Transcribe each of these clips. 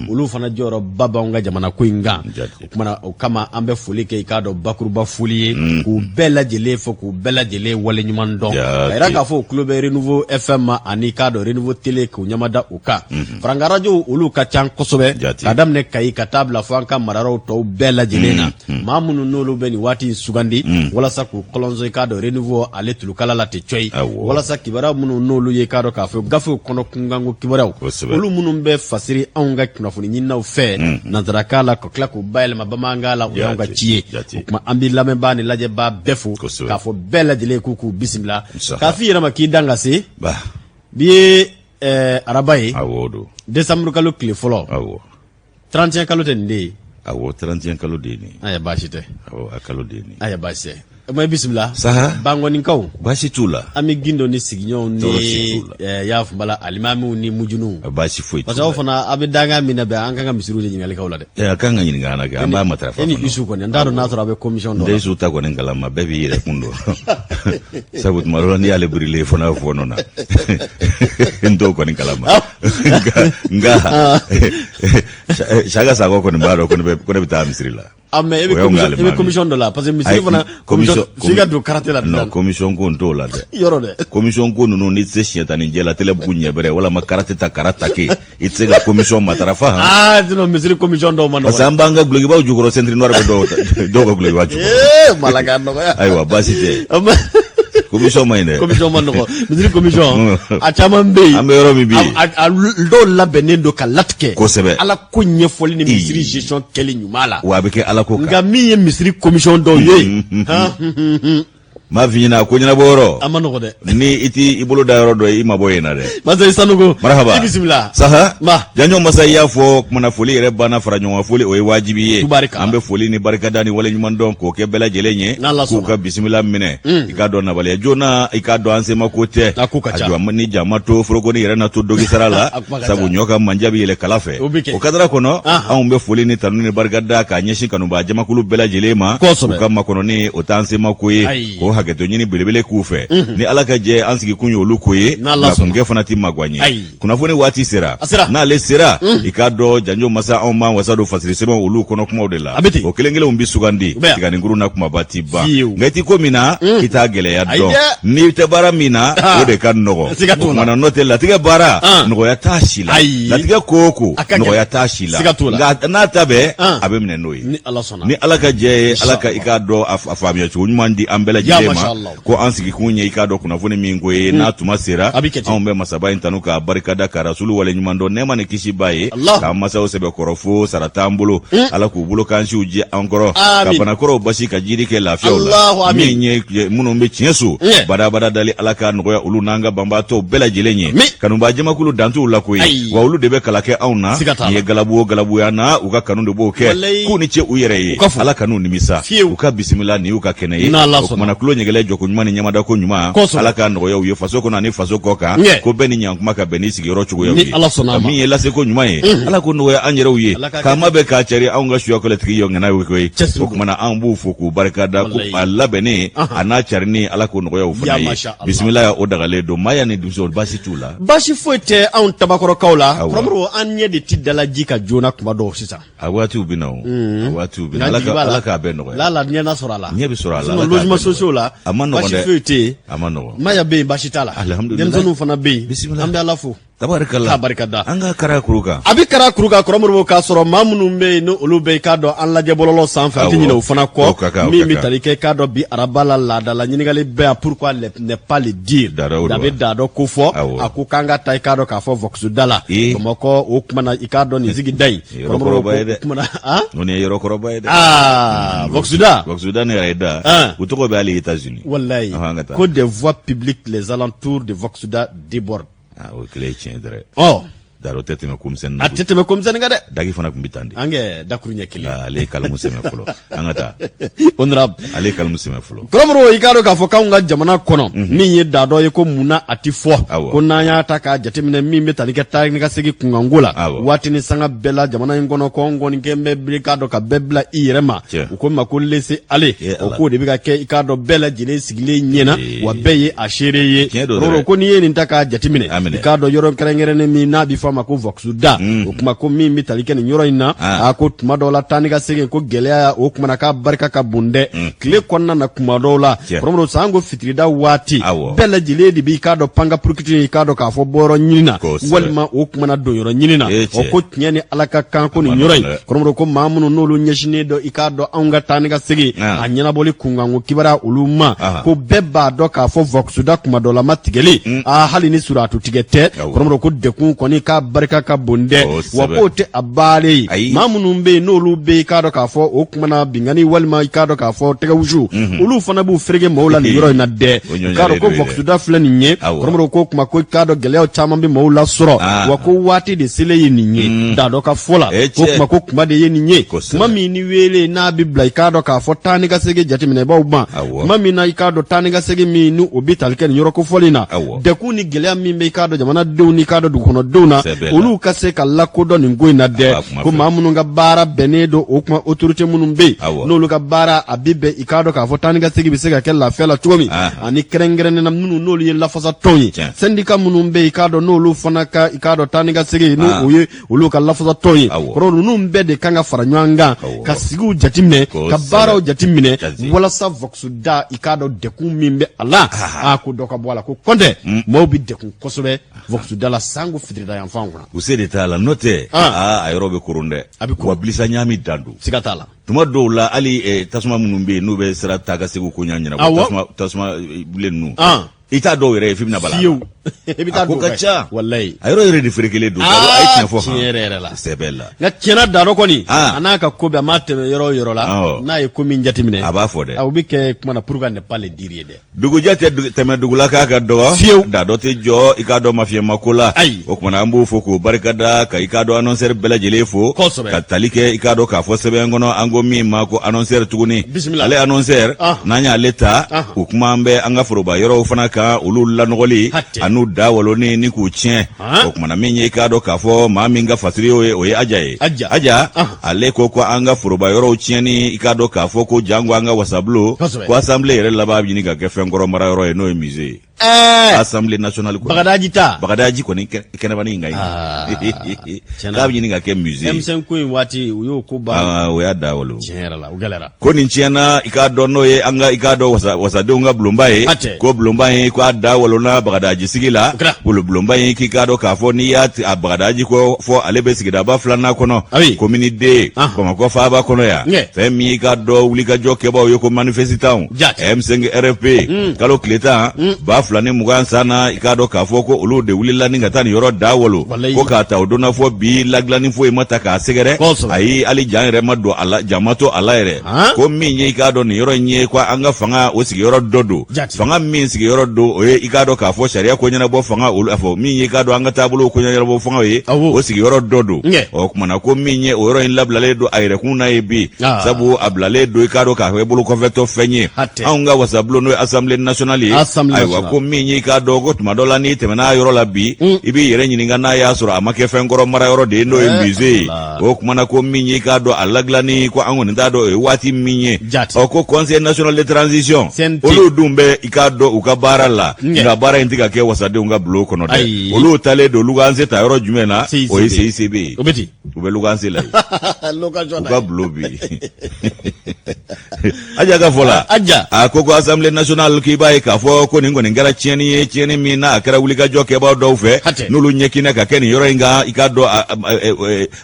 olu fana jɔyɔrɔ ba b'anw ka jamana ko in kan o kumana o kama an bɛ foli kɛ i k'a dɔn bakuruba foli ye k'u bɛɛ lajɛlen fɔ k'u bɛɛ lajɛlen waleɲuman dɔn a yira k'a fɔ o tulo bɛ Renouveau FM ma ani k'a dɔn Renouveau Télé k'u ɲamada u kan Faranga radio olu ka ca kosɛbɛ ka daminɛ Kayi ka taa bila fɔ an ka mararaw tɔw bɛɛ lajɛlen na maa minnu n'olu bɛ nin waati in sugandi walasa k'u kɔlɔnso i k'a dɔn Renouveau ale tulukala la tɛ coyi walasa kibaruya minnu n'olu ye k'a dɔn k'a fɔ gafew kɔnɔ kunkanko kibaruyaw olu minnu bɛ fasiri anw ka kunnafoni ɲininaw fɛ nanzarakan la ka tila k'u bayɛlɛma bamanankan la o y'anw ka ci ye o kuma an bɛ lamɛnbaa ni lajɛbaa bɛɛ fo k'a fɔ bɛɛ lajɛlen k'u bisimila k'a f'i yɛrɛ ma k'i dan ka se bi ye araba ye décembre kalo tile fɔlɔ 31 kalo tɛ nin de ye 31 kalo de ye nin aya baasi tɛ a kalo de ye nin aya baasi tɛ ma bisimila saha bangonikaw baasi t'u la an bɛ gindo ni sigiɲɔgɔnw ni y'a fɔbala alimamiw ni mujuniw baasi foyi parce que aw fana a bɛ dangan min na bɛn an kan ka misiriw de ɲininkali la dɛ a kan ka ɲininka an na kɛ an b'a matarafa e ni Isu kɔni n t'a dɔn n'a sɔrɔ a bɛ commission dɔ la Isu ta kɔni kalama bɛɛ b'i yɛrɛ kun dɔn sabu tuma dɔ la n'i y'ale birilen fɔ n'a fɔ nɔ na n t'o kɔni kalama nka Saka Sakɔ kɔni b'a dɔn ko ne bɛ taa misiri la mais e bɛ commission dɔ la parce que misiri fana commission f'i ka don karate la non commission ko n t'o la dɛ yɔrɔ dɛ commission ko ninnu n'i tɛ se siɲɛ tan ni jɛ la télé bugu ɲɛbɛrɛ walama karate ta karata ke i tɛ se ka commission matarafa sinon misiri commission dɔw ma nɔgɔ parce que an b'an ka gulokibaw jukɔrɔ centre noir bɛ dɔw ka gulokiba jukɔrɔ malaka nɔgɔya ayiwa baasi tɛ commission ma ɲi dɛ commission ma nɔgɔ misiri commission a caman bɛ yen an bɛ yɔrɔ min bi a dɔw labɛnnen don ka latigɛ kosɛbɛ ala ko ɲɛfɔli ni misiri gestion kɛli ɲuman la wa a bɛ kɛ ala ko kan nka min ye misiri commission dɔw ye m'a f'i ɲɛna ko ɲɛnabɔ yɔrɔ a ma nɔgɔ dɛ ni i t'i bolo da yɔrɔ dɔ i ma bɔ yen na dɛ masa Sanogo marhaba i bisimila saha ma janɲɔ masa i y'a fɔ kumana foli yɛrɛ banna fara ɲɔgɔn foli o ye wajibi ye an bɛ foli ni barikada ni wale ɲuman dɔn k'o kɛ bɛɛ lajɛlen ye k'u ka bisimila minɛ i k'a dɔn nabaliya joona i k'a dɔn an sema ko tɛ a jɔ ni jama to foroko ni yɛrɛ na to dogi sara la sabu ɲɔ ka manja bɛ yɛlɛ kala fɛ o kadara kɔnɔ anw bɛ foli ni tanu ni barikada k'a ɲɛsin kanubaa jamakulu bɛɛ lajɛlen ma u ka makɔnɔni o t'an sema ko ye k'o hakɛto ɲini belebele k'u fɛ ni ala ka jɛ an sigi kun ye olu ko ye nka kunkɛ fana ti magwan ye kunnafoni waati sera n'ale sera i k'a dɔn janjo masa anw b'an wasa don fasiri sɛbɛn olu kɔnɔ kumaw de la o kelen kelenw bi sugandi tiganikuru na kumaba ti ban nka i ti ko min na i t'a gɛlɛya dɔn n'i tɛ baara min na o de ka nɔgɔ o kumana n'o tɛ latigɛ baara nɔgɔya t'a si la latigɛ ko o ko nɔgɔya t'a si la nka n'a ta bɛɛ a bɛ minɛ n'o ye ni ala ka jɛ ye ala ka i k'a dɔn a faamuya cogo ɲuman di an bɛɛ lajɛlen ma ko an sigi kun ye i k'a dɔn kunnafoni min ko ye n'a tuma sera anw bɛ masaba in tanu k'a barikada ka rasulu wale ɲuman dɔn nɛɛma ni kisi b'a ye k'an masaw sɛbɛ kɔrɔ fo sara t'an bolo ala k'u bolo k'ansiw jɛ an kɔrɔ ka banakɔrɔw basi ka jiri kɛ lafiyaw la min ye minnu bɛ tiɲɛ so badabada dali ala k'a nɔgɔya olu n'an ka banbaatɔw bɛɛ lajɛlen ye kanubaa jamakulu dantuw la ko ye wa olu de bɛ kala kɛ anw na ni ye galabu o galabuya na u ka kanu de b'o kɛ k'u ni ce u yɛrɛ ye ala kan'u nimisa u ka bisimila ni y'u ka kɛnɛ ye o kumana kulo ɲɛgɛlɛ jɔko ɲuman ni ɲamada ko ɲuman ala ka nɔgɔya u ye faso kɔnɔ ani faso kɔ kan ko bɛɛ ni ɲankuma ka bɛn ni sigiyɔrɔ cogoyaw ye ka min ye lase ko ɲuman ye ala ko nɔgɔya an yɛrɛw ye k'an ma bɛ k'a cari anw ka suya kɔlɛtigi yɔngɛnna ye koyi o kumana an b'u fo k'u barikada ko a labɛnnen a n'a carini ala ko nɔgɔya u fana ye bisimila ya o dagalen don maya ni dusu baasi t'u la baasi foyi tɛ anw tabakɔrɔkaw la kɔrɔmɔrɔ an ɲɛ de ti dalaji ka joona kuma dɔw sisan a waatiw bɛ na o a waatiw bɛ na ala k'a bɛɛ nɔgɔya la ɲɛ na sɔrɔ a la ɲɛ bɛ sɔrɔ a la logement sociaux la a ma nɔgɔn dɛ baasi foyi tɛ yen a ma nɔgɔn maya bɛ yen baasi t'a la denmisɛnninw fana bɛ yen an bɛ ala fo tabarikala barikada an ka kara kuru kan a bɛ kara kuru kan kɔrɔmɔrɔ k'a sɔrɔ maa minnu bɛ yen n'olu bɛ k'a dɔn an lajɛ bɔlɔlɔ sanfɛ an tɛ ɲinɛ o fana kɔ min bɛ tali kɛ k'a dɔn bi araba la laada la ɲininkali bɛ yan pourquoi ne pas le dire da bɛ da dɔ ko fɔ a ko k'an ka taa i k'a dɔn k'a fɔ vox da la bamakɔ o kumana i k'a dɔn nin sigi da in kɔrɔmɔrɔ ko kumana nin ye yɔrɔkɔrɔba ye dɛ vox da ne yɛrɛ ye da u tɔgɔ bɛ hali États-Unis wallahi ko des voies publiques les alentours de vox da débordent o kile tiɲɛ dɛrɛ daro tɛ tɛmɛ komisɛnni a tɛ tɛmɛ komisɛnni kan dɛ dagi fana tun bɛ tan de an kɛ dakuru ɲɛ kelen ale ye kalamu sɛmɛ fɔlɔ an ka taa honorable ale ye kalamu sɛmɛ fɔlɔ kɔrɔmɔrɔ i k'a dɔn k'a fɔ k'anw ka jamana kɔnɔ min ye da dɔ ye ko munna a ti fɔ ko n'an y'a ta k'a jateminɛ min bɛ tali kɛ taa ni ka segin kunkanko la waati ni sanga bɛɛ la jamana in kɔnɔ kɔ nkɔni kɛ bɛ bile k'a dɔn ka bɛɛ bila i yɛrɛ ma u ko ma ko laisser aller o k'o de bɛ ka kɛ i k'a dɔn bɛɛ lajɛlen sigilen ɲɛna wa bɛɛ ye a seere ye kɔrɔmɔrɔ ko n'i ye nin ta k'a jateminɛ i k'a dɔn yɔrɔ kɛrɛnkɛrɛnnen min n'a bɛ fɔ ma ko voxuda o kuma ko min bitali ke ni yoro ina a ko tuma do la tani ka segen ko geleya o kuma na ka barka ka bunde kile konna na kuma do la promo sango fitrida wati bela jile di bi ka do panga prukiti ka do ka fo boro nyina walma o kuma na do yoro nyina o ko nyani alaka kan ko ni yoro promo ko mamunu nolu nyeshine do ikado anga tani ka segi anyana boli kunga ngo kibara uluma ko beba do ka fo voxuda kuma do la matigeli hali ni suratu tigete promo ko dekun ko ni ka barka ka bunde wa ko te abale mamunu be nolu be ka do ka fo o kuma na bingani walma ka do ka fo tega wuju ulu fana bu frege mawla ni yoro na de ka do ko voxuda flani nye promo ko kuma ko ka do geleo chama be mawla soro wa ko wati de sele yi nye da do ka fola ko kuma ko kuma de ye nye mami ni wele na bibla ka do ka fo tani ka sege jati mine ba uba mami na ka do tani ka sege mi nu obital ken yoro ko folina de ku ni gelea mi be ka do jamana do ni ka do du kono do na olu ka se ka lakodo ni ngoi na de ko mamunu nga bara benedo o kuma autorité munum be no lu ka bara abibe ikado ka fo tani ka sege bi sega kel la fela tuomi ani krengren na nunu no lu ye la fasa tonyi syndicat munum be ikado no lu fana ka ikado tani ka sege no oye olu ka la fasa tonyi ko nunu mbe de kanga faranywanga ka sigu jatimne ka bara o jatimne wala sa voxuda ikado de ku mimbe ala ko doka bwala ko konde mo bi de ku kosobe voxuda la sango fidrida yan fanguna usede tala note ayrobe kurunde wa blisa nyami dandu sikatala tuma do la ali tasma munumbe no be sera taga segu ko nyanya tasma bulen nu ita do yere fimna bala ebita do kacha wallahi ayro yere di frekele do ay tina fo ha sebella na kena daro ko ni anaka ko be mate yoro la na e ko min jatimine aba fo de awbike kuma na purga ne pale dirie de dugu jate teme dugu la ka do da do te jo ikado mafia makola o kuma na ambu fo ko barkada ka ikado annoncer bela jele fo ka talike ikado ka fo sebe ngono ango mi mako annoncer tuguni ale annoncer nanya leta o kuma ambe anga foroba yoro fana ka ulul la nogoli anu da waloni ni ku tien o kuma na menye ikado ka fo ma minga fatri o ye aja ale ko anga foroba yoro tieni ikado ka fo ko jango anga wasablo ko assemblée yere la ba bi ni ga gefen goro mara yoro e no musée Assemblée nationale ko bagadaji ko ni kene bani ngai la bi ni ga ke musée M5 ko wati yo ko ba o ya da wolo generala o galera ko ni tiena ikado no ye anga ikado wasade nga blombaye ko blombaye ko da wolo na bagadaji sigila bulu blombaye ki kado ka fo ni ya bagadaji ko fo alebe sigida ba flana kono community ko ma ko fa ba kono ya femi kado wuli ka joke ba yo ko manifestation M5 RFP kalo kleta ba flane mugan sana ikado ka fo ko ulu de wulila ninga tani yoro dawolo ko ka ta odona fo bi laglani fo mata ka segere ayi ali janre mado ala jamato ala ere ko minye ikado ni yoro nye kwa anga fanga o sigi yoro dodo fanga min sigi yoro do o ikado ka fo sharia ko nyana bo fanga ulu afo minye ikado anga tabulu ko nyana bo fanga o sigi yoro dodo o kuma na ko minye o yoro in lablale do ayre kuna ebi sabu ablale do ikado ka we bulu ko veto fenye anga wasablo no Assemblée nationale aywa ko minyi ka dogo tuma dola ni temena yoro labi ibi yere nyininga na ya sura amake fengoro mara yoro de no musée o kuma na ko minyi ka do alaglani ko angoni ndado e wati minyi o ko conseil national de transition olu dumbe ikado ukabara la nga bara intika ke wasade unga bloko no de olu tale do luganze ta yoro jumena o ICB obeti ube luganze la lokajona uka blobi aja ka fola akoko Assemblée nationale ki bae ka fo ko ningo ngara chieni mina akara wulika joke ba do fe nulu nyekina ka ken yoro inga ikado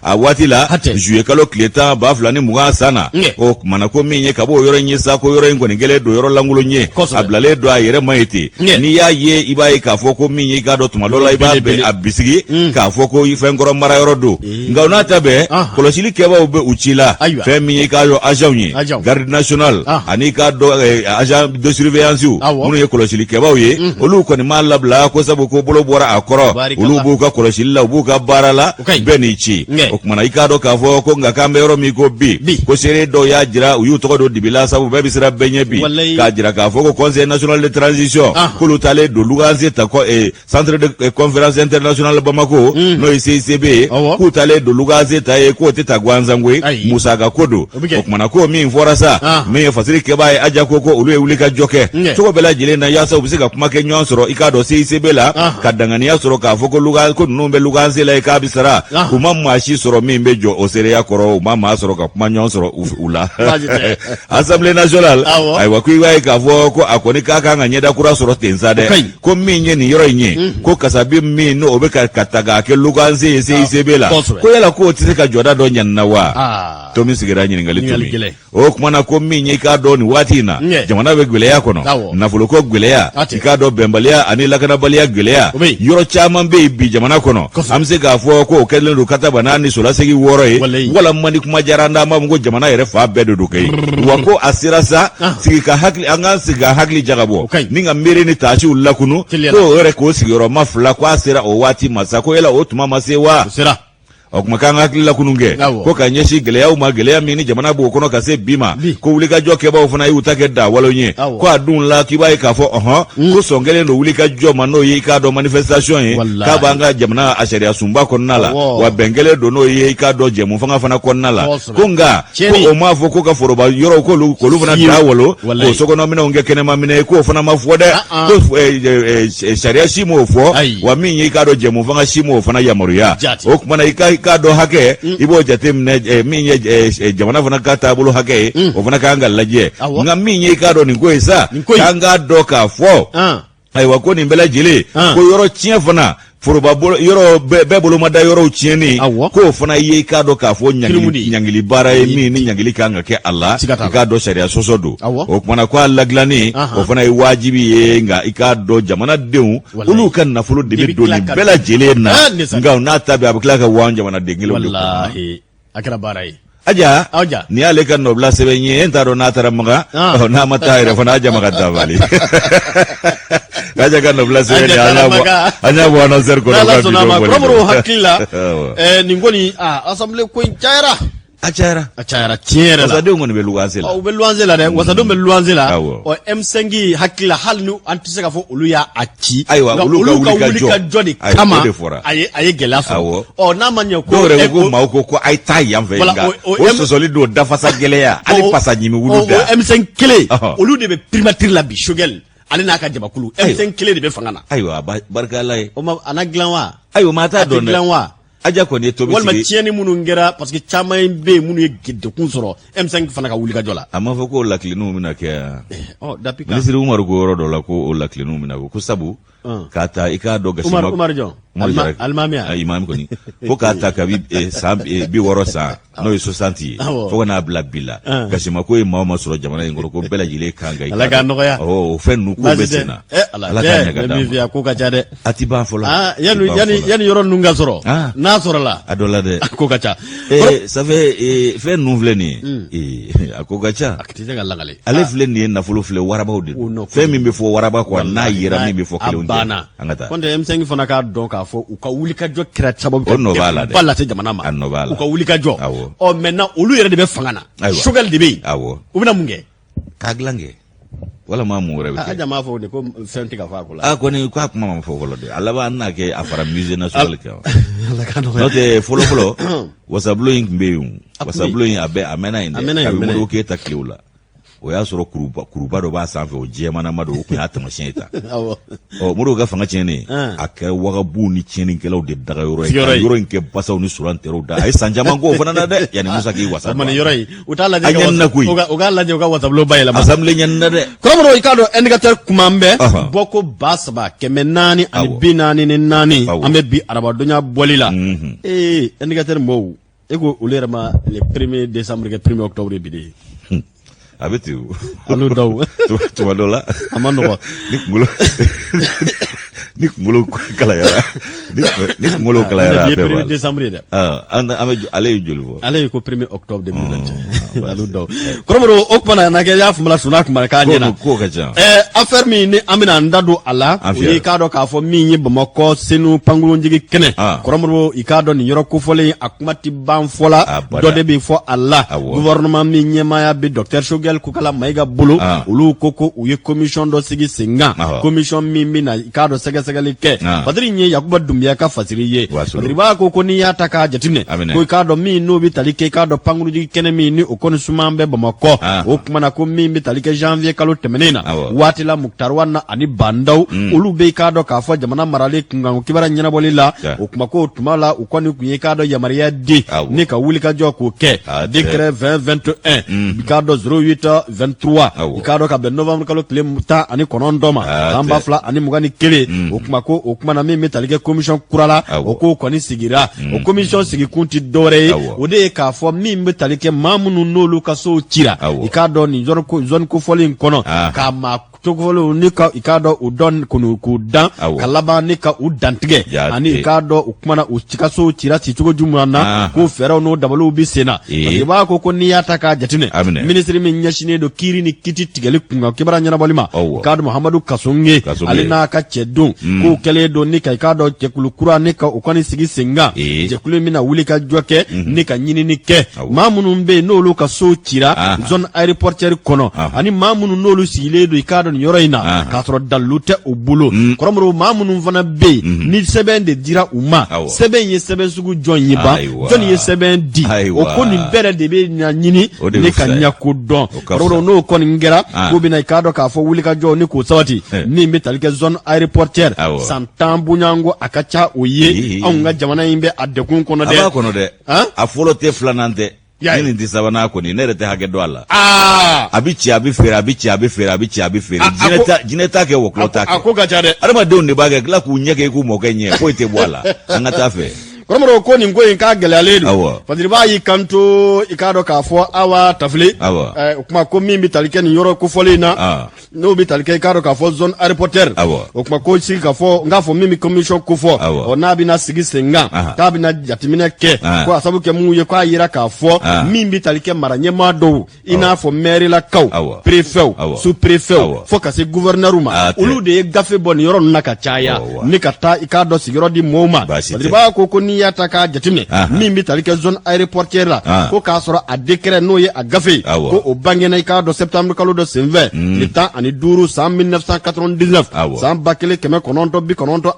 awatila juye kalo kleta ba flani muga sana o mana ko minye ka bo yoro nyisa ko yoro ingo ngele do yoro langulo nye ablale do ayere maiti ni ya ye ibae ka fo ko minye ikado tuma dola iba be abisigi ka fo ko ifengoro mara yoro do ngauna tabe kolosili keba ube uchila fe minye kayo ajawnye garde national ani ka do agent de surveillance munu ye kolosili keba ye olu ko ni malabla ko sabu ko bolo bora akoro olu bu ka kolosili la bu ka barala benichi o kuma na ikado ka fo ko nga kambe yoro mi ko bi ko sere do ya jira uyu to do dibila sabu be bisira benye bi ka jira ka fo ko conseil national de transition ko lu tale do luganze ta ko centre de conférence internationale Bamako no CCB ko tale do luganze ta ko teta gwanza ngwe musaga kodo o kuma na ko mi fo fɔra sa min ye fasiri kɛbaa ye aja ko olu ye wuli ka jɔ kɛ cogo bɛɛ lajɛlen na yaasa u bɛ se ka kuma kɛ ɲɔgɔn sɔrɔ i k'a dɔn CICB la ka danganiya sɔrɔ k'a fɔ ko ninnu bɛ luganse la k'a bɛ sara u ma maa si sɔrɔ min bɛ jɔ o seereya kɔrɔ u ma maa sɔrɔ ka kuma ɲɔgɔn sɔrɔ u la Assemblée nationale ayiwa ko i b'a ye k'a fɔ ko a kɔni k'a kan ka ɲɛda kura sɔrɔ ten sa dɛ ko min ye nin yɔrɔ in ye ko kasabi min n'o bɛ ka ta k'a kɛ luganse ye CICB la ko yala ko o tɛ se ka jɔda dɔ ɲanina wa Tomi sigira ɲininkali Tomi o kuma na ko min ye i k'a dɔn nin waati in na jamana bɛ gwɛlɛya kɔnɔ nafolo ko gwɛlɛya i k'a dɔn bɛnbaliya ani lakanabaliya gwɛlɛya yɔrɔ caman bɛ yen bi jamana kɔnɔ an bɛ se k'a fɔ ko o kɛlen don Kataba n'a ni solasegi 6 ye walama ni kuma diyara an b'a fɔ ko jamana yɛrɛ fa bɛɛ de don kɛ wa ko a sera sa an k'an sigi ka hakili jagabɔ ni ka miiri ni taasiw lakunu ko yɛrɛ k'o sigiyɔrɔma 2 ko a sera o waati ma sa ko yala o tuma ma se wa o kuma k'an hakili lakunu kɛ ko ka ɲɛsin gɛlɛyaw ma gɛlɛya min ni jamana b'o kɔnɔ ka se bi ma ko wulikajɔ kɛbaaw fana y'u ta kɛ dawalo ye ko a dun la k'i b'a ye k'a fɔ ko sɔn kelen don wulikajɔ ma n'o ye i k'a dɔn manifestation ye k'a b'an ka jamana a sariya sunba kɔnɔna la wa bɛn kelen don n'o ye i k'a dɔn jɛmu fanga fana kɔnɔna la ko nka ko o m'a fɔ ko ka foroba yɔrɔw k'olu fana dawalo k'o sokɔnɔminɛnw kɛ kɛnɛma minɛ k'o fana ma fɔ dɛ ko sariya si m'o fɔ wa min ye i k'a dɔn jɛmu fanga si m'o fana yamaruya o kumana k'a dɔn hakɛ i b'o jateminɛ min ye jamana fana ka taabolo hakɛ ye o fana k'an ka lajɛ nka min ye i k'a dɔn nin ko ye sa k'an k'a dɔn k'a fɔ ayiwa ko nin bɛɛ lajɛlen ko yɔrɔ tiɲɛ fana foroba yɔrɔ bɛɛ bolo ma da yɔrɔw tiɲɛni k'o fana ye i k'a dɔn k'a fɔ ɲangili baara ye min ni ɲangili kan ka kɛ a la i k'a dɔn sariya sɔsɔ don o kumana ko a ladilanni o fana ye wajibi ye nka i k'a dɔn jamanadenw olu ka nafolo de bɛ don nin bɛɛ lajɛlen na nka n'a ta bɛ a bɛ tila ka wɔn jamanaden kelen de kɔnɔ a kɛra baara ye aja ni y'ale ka nɔbila sɛbɛn ye n t'a dɔn n'a taara maga n'a ma taa yɛrɛ fana aja maga dabali aja ka nɔbila sɛbɛn de an y'a bɔ annonceur kɔnɔ n'ala sɔnna a ma kɔrɔbɔrɔ hakili la nin kɔni assemblée ko in cayara a cayara tiɲɛ yɛrɛ la wasadenw kɔni bɛ luwanse la u bɛ luwanse la dɛ wasadenw bɛ luwanse la M5 hakili la hali ni an tɛ se k'a fɔ olu y'a ci ayiwa olu ka wuli ka jɔ de kama a ye gɛlɛya sɔrɔ n'a ma ɲɛ ko dɔw yɛrɛ ko maaw ko a ye taa yan fɛ nka o sɔsɔli don dafasa gɛlɛya hali pasa ɲimi wulu da o M5 kelen olu de bɛ primature la bi Choguel ale n'a ka jabakulu M5 kelen de bɛ fanga na ayiwa barika Ala ye o ma a na dilan wa ayiwa maa t'a dɔn dɛ aja kɔni ye Tomi sigi walima tiɲɛni minnu kɛra parce que caman bɛ yen minnu ye dekun sɔrɔ M5 fana ka wuli ka jɔ la a ma fɔ ko lakilinuw bɛna kɛ minisiri Umaru ko yɔrɔ dɔ la ko o lakilinuw bɛna ko sabu k'a ta i k'a dɔn gasima Umaru jɔn alimamiya imam kɔni fo k'a ta kabi san 60 san n'o ye 60 ye fo ka n'a bila bi la gasima ko ye maa o maa sɔrɔ jamana in kɔrɔ ko bɛɛ lajɛlen kan ka Ala k'a nɔgɔya o fɛn ninnu ko bɛ sen na Ala k'a ɲɛ ka d'a ma ko ka ca dɛ a ti ban fɔlɔ yani yɔrɔ ninnu ka sɔrɔ n'a sɔrɔ la a dɔ la dɛ ko ka ca ça fait fɛn ninnu filɛ nin ye a ko ka ca a tɛ se ka lagale ale filɛ nin ye nafolo filɛ warabaw de don fɛn min bɛ fɔ waraba kɔ n'a yera min bɛ fɔ kelenw tɛ an ka taa kɔntɛ M5 fana k'a dɔn k'a fɔ u ka wuli ka jɔ kɛra sababu o nɔ b'a la dɛ ba lase jamana ma a nɔ b'a la u ka wuli ka jɔ maintenant olu yɛrɛ de bɛ fanga na Choguel de bɛ yen u bɛna mun kɛ k'a dilan kɛ walama mun wɛrɛ bɛ kɛ a jama fɔ de ko fɛn tɛ ka fɔ a ko la a kɔni k'a kuma ma fɔ fɔlɔ dɛ a laban n'a kɛ a fara musée national kan n'o tɛ fɔlɔ fɔlɔ wasabulo in tun bɛ yen wasabulo in a mɛnna yen dɛ a bɛ Modibo Keyita tilew la o y'a sɔrɔ kuruba dɔ b'a sanfɛ o jɛmanama dɔ o tun y'a tamasiyɛn ye ta Modibo ka fanga tiɲɛnen a kɛra wagabuw ni tiɲɛnikɛlaw de daga yɔrɔ ye ka yɔrɔ in kɛ basaw ni suranterɛw da a ye san caman k'o fana na dɛ yanni Musa k'i wasa don yɔrɔ in u t'a lajɛ a ɲɛnina koyi u k'a lajɛ u ka wasabulo bayɛlɛma assemblée ɲɛnina dɛ kɔrɔbɔrɔ i k'a dɔn indicateur kuman bɛ bɔ ko 3,444 an bɛ bi arabadonya bɔli la indicateur mɔɔw e ko olu yɛrɛ ma le 1er décembre kɛ 1er octobre bi de a bɛ ten o olu dɔw tuma dɔ la a ma nɔgɔ ni kunkolo kalayara ni kunkolo kalayara a bɛɛ b'a la décembre dɛ an bɛ ale ye joli fɔ ale ye ko 1er octobre 2021 olu dɔw kɔrɔbɔrɔ o kumana na kɛ y'a faamuya suna kumana k'a ɲɛna ko ka ca affaire min ni an bɛna an da don a la o ye k'a dɔn k'a fɔ min ye Bamakɔ Senu pankurunjigi kɛnɛ kɔrɔbɔrɔ i k'a dɔn nin yɔrɔ kofɔlen a kuma tɛ ban fɔ la dɔ de bɛ fɔ a la gouvernement min ɲɛmaaya bɛ docteur Choguel Kukala Mayiga bolo olu ko u ye commission dɔ sigi sen kan commission min bɛ na i k'a dɔn sɛgɛsɛgɛli kɛ Badiri ye Yakuba Dunbiya ka fasiri ye Badiri b'a ko n'i y'a ta k'a jateminɛ ko i k'a dɔn min n'o bɛ tali kɛ i k'a dɔn pankurunjigi kɛnɛ min ni o ko ni suman bɛ Bamakɔ o kuma na ko min bɛ tali kɛ janvier kalo tɛmɛnen na waati la Muktar Wana ani Bandaw olu bɛ k'a dɔn k'a fɔ jamana marali kunkan kibara ɲɛnabɔli la o kuma ko tuma la u kɔni kun ye k'a dɔn yamaruya di ni ka wuli ka jɔ k'o kɛ décret 2021 k'a dɔn 08-23 k'a dɔn ka bɛn novembre kalo tile 19 ma san 2021 o kuma ko o kuma na min bɛ tali kɛ commission kura la o ko kɔni sigira o commission sigi kun ti dɔwɛrɛ ye o de ye k'a fɔ min bɛ tali kɛ maa minnu n'olu ka sow cira i k'a dɔn nin zone kofɔli in kɔnɔ k'a maa togofɔliw ni ka i k'a dɔn u dɔn k'u dan ka laban ni ka u dantigɛ ani i k'a dɔn u kumana u ka sow cira ci cogo jumɛn na ko fɛɛrɛw n'o dabaliw bi sen na parce que i b'a ko n'i y'a ta k'a jateminɛ minisiri min ɲɛsinnen don kiiri ni kiti tigɛli kunkan kibara ɲɛnabɔli ma i k'a dɔn Mahamadu Kasonge ale n'a ka cɛ don k'u kɛlen don ni ka i k'a dɔn jɛkulu kura ni ka u kɔni sigi sen kan jɛkulu min na wuli ka jɔ kɛ ni ka ɲinini kɛ maa minnu bɛ yen n'olu ka sow cira zone aéroportière kɔnɔ ani maa minnu n'olu sigilen don i k'a dɔn nin yɔrɔ in na k'a sɔrɔ dalilu tɛ u bolo kɔrɔmɔrɔw maa minnu fana bɛ yen ni sɛbɛn de dira u ma sɛbɛn ye sɛbɛn sugu jɔn ye ban jɔn ye sɛbɛn di o ko nin bɛɛ de bɛ ɲa ɲini ni ka ɲa ko dɔn kɔrɔmɔrɔw n'o kɔni kɛra k'o bɛna i k'a dɔn k'a fɔ wuli ka jɔ ni k'o sabati min bɛ tali kɛ zone aéroportière san 10 bonyanko a ka ca o ye anw ka jamana in bɛ a degun kɔnɔ dɛ. A b'a kɔnɔ dɛ a fɔlɔ tɛ filanan tɛ. Ni nin tɛ sabanan kɔni ne yɛrɛ tɛ hakɛ dɔn a la. A bɛ ci a bɛ feere a bɛ ci a bɛ feere a bɛ ci a bɛ feere jinɛ t'a kɛ wɔkulɔ t'a kɛ. A ko ka ca dɛ. Adamadenw de b'a kɛ tila k'u ɲɛ kɛ k'u mɔkɛ ɲɛ foyi tɛ bɔ a la an ka taa fɛ. Kɔrɔmɔrɔw ko nin ko in k'a gɛlɛyalen don parce que i b'a y'i kanto i k'a dɔn k'a fɔ Awa Tafile o kuma ko min bɛ tali kɛ nin yɔrɔ kofɔlen in na n'o bɛ tali kɛ i k'a dɔn k'a fɔ zone aéroportière o kuma ko sigi k'a fɔ n k'a fɔ min bɛ commission kofɔ n'a bɛna sigi sen kan k'a bɛna jateminɛ kɛ ko a sabu kɛ mun ye k'a yira k'a fɔ min bɛ tali kɛ mara ɲɛmaa dɔw i n'a fɔ mairelakaw préfets sous-préfets fo ka se gouverneur ma olu de ye gafe bɔ nin yɔrɔ ninnu na ka caya ni ka taa i k'a dɔn sigiyɔrɔ di mɔɔw ma parce que i b'a ko ni y'a ta k'a jateminɛ min bɛ tali kɛ zone aéroportière la ko k'a sɔrɔ a décret n'o ye a gafe ko o bangena i k'a dɔn septembre kalo dɔ senfɛ tile 15 san 1999 san 1999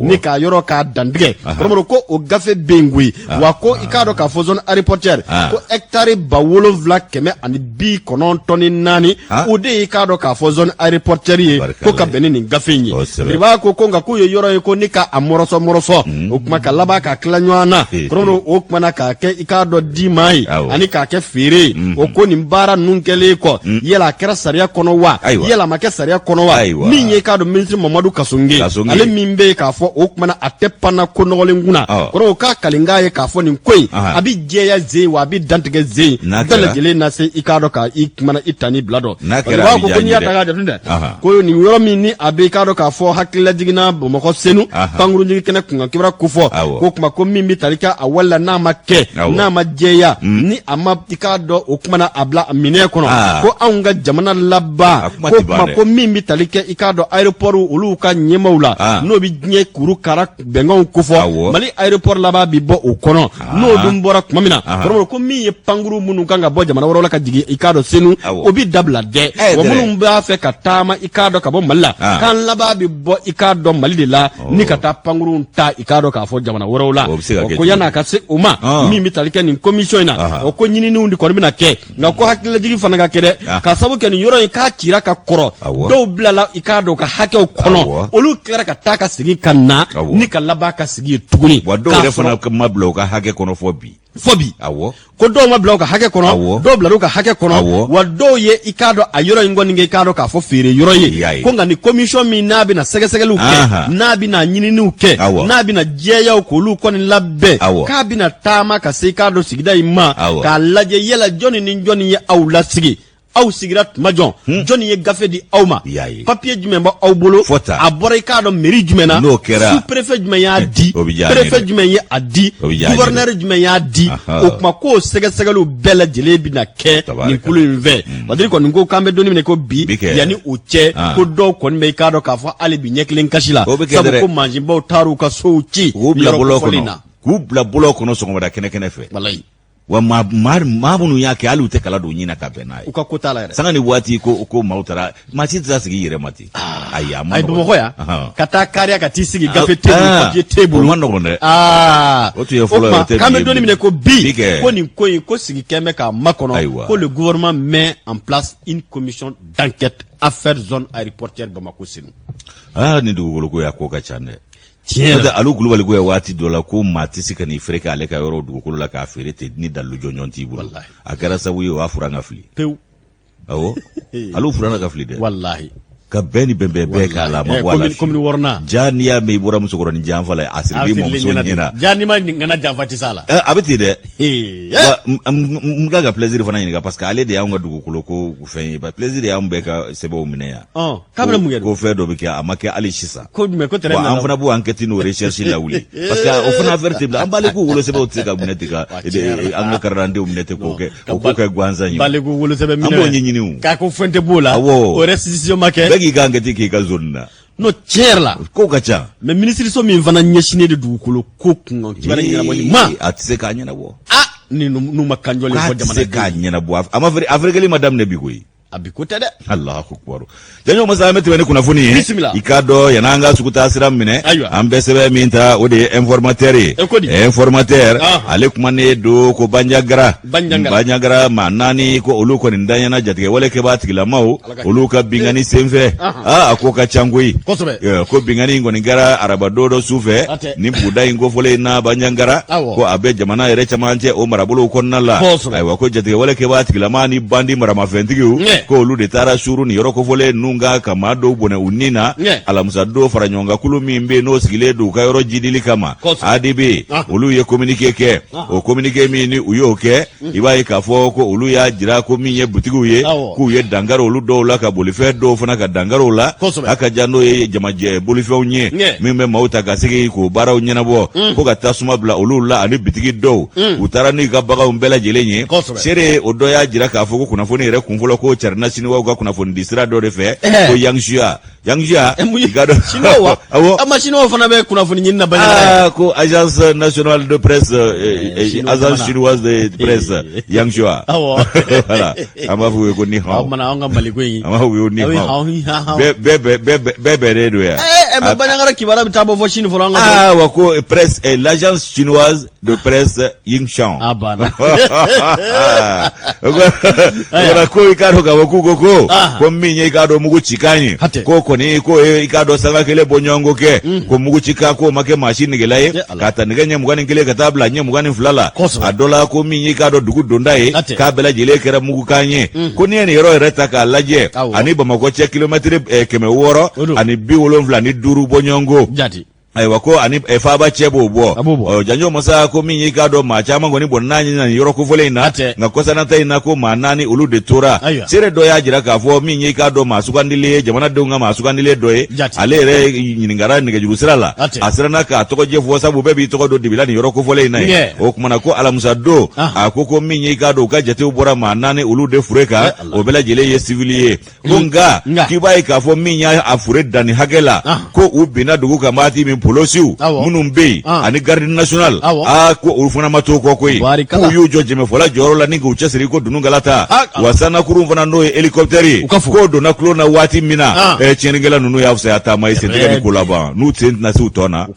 ni k'a yɔrɔ k'a dantigɛ kɔrɔmɔrɔ ko o gafe bɛ yen koyi wa ko i k'a dɔn k'a fɔ zone aéroportière ko hectare 7,994 o de ye i k'a dɔn k'a fɔ zone aéroportière ye ko ka bɛn ni nin gafe in ye i b'a ko nka k'o ye yɔrɔ ye ko ni ka a mɔrɔsɔ o kuma ka laban ka tila ɲɔgɔn na kɔrɔmɔrɔ o kuma na k'a kɛ i k'a dɔn di maa ye ani k'a kɛ feere o ko nin baara ninnu kɛlen kɔ yala a kɛra sariya kɔnɔ wa yala a ma kɛ sariya kɔnɔ wa min ye i k'a dɔn minisiri Mamadu Kasonge ale min bɛ yen k'a fɔ o kuma na a tɛ panna ko nɔgɔlen kunna kɔrɔ k'a kalin k'a ye k'a fɔ nin ko in a bɛ jɛya zen wa a bɛ dantigɛ zen bɛɛ lajɛlen na se i k'a dɔn ka i kuma na i ta ni bila dɔn o b'a ko n'i y'a ta k'a jateminɛ ko nin yɔrɔ min ni a bɛ i k'a dɔn k'a fɔ hakilila jiginna Bamakɔ senu pankurunjigi kɛnɛ kunkan kibara kofɔ ko kuma ko min bɛ tali kɛ a wala n'a ma kɛ n'a ma jɛya ni a ma i k'a dɔn o kuma na a bila minɛ kɔnɔ ko anw ka jamana laban ko kuma ko min bɛ tali kɛ i k'a dɔn aéroport olu ka ɲɛmaaw la n'o bɛ diɲɛ kuru kara bɛnkanw kofɔ Mali aéroport laban bɛ bɔ o kɔnɔ n'o dun bɔra tuma min na kɔrɔmɔrɔ ko min ye pankuru minnu kan ka bɔ jamana wɛrɛw la ka jigin i k'a dɔn senu o bɛ dabila dɛ wa minnu b'a fɛ ka taama i k'a dɔn ka bɔ Mali la kan laban bɛ bɔ i k'a dɔn Mali de la ni ka taa pankuru ta i k'a dɔn k'a fɔ jamana wɛrɛw la ko yan'a ka se o ma min bɛ tali kɛ nin commission in na o ko ɲininiw de kɔni bɛna kɛ nka ko hakililajigi fana ka kɛ dɛ ka sabu kɛ nin yɔrɔ in k'a cira ka kɔrɔ dɔw bilala i k'a dɔn ka hakɛw kɔnɔ olu tilara ka taa ka segin ka na ni ka laban ka sigi ye tuguni wa dɔw yɛrɛ fana ma bila u ka hakɛ kɔnɔ fɔ bi ko dɔw ma bila u ka hakɛ kɔnɔ dɔw bila u ka hakɛ kɔnɔ wa dɔw ye i k'a dɔn a yɔrɔ in kɔni kɛ i k'a dɔn k'a fɔ feere yɔrɔ ye ko nka ni commission min n'a bɛna sɛgɛsɛgɛliw kɛ n'a bɛna ɲininiw kɛ n'a bɛna jɛyaw k'olu kɔni labɛn k'a bɛna taama ka se i k'a dɔn sigida in ma k'a lajɛ yala jɔnni ni jɔnni ye aw lasigi aw sigira tuma jɔn jɔnni ye gafe di aw ma papier jumɛn bɛ aw bolo a bɔra i k'a dɔn mairie jumɛn na sous-préfet jumɛn y'a di préfet jumɛn ye a di gouverneur jumɛn y'a di o kuma k'o sɛgɛsɛgɛliw bɛɛ lajɛlen bɛna kɛ nin kulu in fɛ Badiri kɔni ko k'an bɛ don minɛ ko bi yanni o cɛ ko dɔw kɔni bɛ i k'a dɔn k'a fɔ hali bi ɲɛ kelen kasi la sabu ko mansinbaw taar'u ka sow ci yɔrɔ kofɔlen na k'u bila bolo kɔnɔ sɔgɔmada kɛnɛ kɛnɛ fɛ wa mabunu yake ali ute kala do nyina ka benai uka kota la yɛrɛ sanga ni wati ko mautara mati tsa sigi yɛrɛ mati aya ma ay Bamakɔ ya ka taa kariya ka t'i sigi gafe papier table man nɔgɔn dɛ o tun ye fɔlɔ ye tɛ kan bɛ donni minɛ ko bi ko nin ko in ko sigi kɛmɛ ka makɔnɔ ko le gouvernement met en place une commission d'enquête affaires zone aéroportuaire Bamako Senu ni dugukolo ko ya ko ka ca dɛ tiɲɛ alu kulubali ko ya waati dɔ la ko maa tɛ se ka n'i feere k'ale ka yɔrɔ dugukolo la k'a feere ten ni dalu jɔnjɔn t'i bolo a kɛra sababu ye o b'a fura ka fili pewu awɔ alu fura ka fili dɛ wallahi ka bɛn ni bɛnbɛn bɛɛ k'a la ma bɔ a la comme wɔrɔna ja n'i y'a mɛn i bɔra musokɔrɔnin janfa la a sirilen mɔmuso ɲɛna ja n'i ma ŋana janfa tɛ s'a la a bɛ ten dɛ n ka plaisir fana ɲininka parce que ale de y'anw ka dugukolo ko fɛn ye plaisir de y'anw bɛɛ ka sɛbɛnw minɛ yan k'a bɛna mun kɛ ko fɛn dɔ bɛ kɛ a ma kɛ hali sisan ko jumɛn ko tɛrɛ an fana b'o enquête n'o recherche lawuli parce que o fana affaire tɛ bila an b'ale ko wolosɛbɛnw tɛ se ka minɛ ten ka an ka carte minɛ ten k'o kɛ gansan ye b'ale ko wolosɛbɛn minɛ an b'o ɲɛɲini o k'a ko fɛn tɛ b'o la o restitution ma kɛ bɛɛ k'i ka enquête k'i ka zone na no tiɲɛ la ko ka ca mais ministre min fana ɲɛsinnen de dugukolo ko kun kibaru ɲɛnabɔli ma a tɛ se k'a ɲɛnabɔ ni n'u ma kanjɔlen fɔ jamana tɛ se k'a ɲɛnabɔ a ma afirikɛli ma daminɛ bi koyi a bi ko tɛ dɛ Allahu akbar janyo masa an bɛ tɛmɛ ni kunnafoni ye i k'a dɔn yan'an ka sugu taa sira minɛ an bɛ sɛbɛn min ta o de ye informateur ye informateur ale kumanen don ko Bandiagara maa 4 ko olu kɔni danyana jatigɛ wale kɛbaa tigilamaw olu ka bingani senfɛ a ko ka ca koyi ko bingani in kɔni kɛra araba don dɔ su fɛ ni buda in kofɔlen na Bandiagara ko a bɛ jamana yɛrɛ camancɛ o marabolow kɔnɔna la ayiwa ko jatigɛ wale kɛbaa tigilama ni bandi maramafɛntigiw ko olu de taara suru ni yɔrɔ kofɔlen nunga ka maa dɔw bɔnɛ u nin na alamisa don fara ɲɔgɔn kulu min bɛ n'o sigilen don u ka yɔrɔ jidili kama ADB olu ye communiqué kɛ o communiqué min ni u y'o kɛ i b'a ye k'a fɔ ko olu y'a jira ko min ye butigiw ye k'u ye dankari olu dɔw la ka bolifɛn dɔw fana ka dankari o la a ka jan n'o ye jamajɛ bolifɛnw ye min bɛ maaw ta ka segi k'o baaraw ɲɛnabɔ ko ka tasuma bila olu la ani bitigi dɔw u taara n'u ka baganw bɛɛ lajɛlen ye seere o dɔ y'a jira k'a fɔ ko kunnafoni yɛrɛ kunfɔlɔ ko Carinna Siniwaw ka kunnafoni di sira dɔ de fɛ ko Yangjia i ka dɔn Siniwaw ama Siniwaw fana bɛ kunnafoni ɲini na Bandiagara ko agence nationale de presse agence chinoise de presse Yangjia voilà an b'a fɔ ko ni hao an ka Mali ko in an b'a fɔ ni hao bɛɛ bɛnnen don yan mais Bandiagara kibaruya bɛ taa bɔ fɔ Chine fɔlɔ an ka wa ko presse l'agence chinoise de presse Yingxiang bana wala ko i ka dɔn k'a fɔ ko min ye i ka dɔn mugu cikan ye ko kɔni ko i ka dɔn sanga kelen bɔ ɲɔgɔn kɛ ko mugu cikan k'o ma kɛ maa si negela ye k'a ta nɛgɛ ɲɛ 21 ka taa bila ɲɛ 22 la a dɔ la ko min ye i ka dɔn dugu donda ye k'a bɛɛ lajɛlen kɛra mugukan ye ko n'i ye nin yɔrɔ yɛrɛ ta k'a lajɛ ani Bamakɔ cɛ kilomɛtiri 600 ani 75 bɔ ɲɔgɔn ko ayiwa ko ani faaba cɛ b'o bɔ janjo masa ko min y'i k'a dɔn maa caman kɔni bɔn n'a ɲinina nin yɔrɔ kofɔlen in na nka kɔsanata in na ko maa 4 olu de tora seere dɔ y'a jira k'a fɔ min y'i k'a dɔn maa sugandilen ye jamanadenw ka maa sugandilen dɔ ye ale yɛrɛ ɲininkara nɛgɛjuru sira la a siranna k'a tɔgɔjɛ fɔ sabu bɛɛ b'i tɔgɔ dɔn dibila nin yɔrɔ kofɔlen in na ye o kumana ko alamisa don a ko min y'i k'a dɔn u ka jatew bɔra maa 4 olu de fure kan o bɛɛ lajɛlen ye civil ye ko nka k'i b'a ye k'a fɔ min y'a fure danni hakɛ la ko u binna dugu kan waati min polosiw minnu bɛ yen ani garde national ko olu fana ma to kɔ koyi k'u y'u jɔ jɛmɛfɔla jɔyɔrɔ la ni k'u cɛsiri ko Dunungalata wa sannakurun fana n'o ye hélicoptère ye k'o donna kulon na waati min na tiɲɛnikɛla ninnu y'a fisaya taama ye sentigɛ ni ko laban n'u sen tɛna se u tɔ na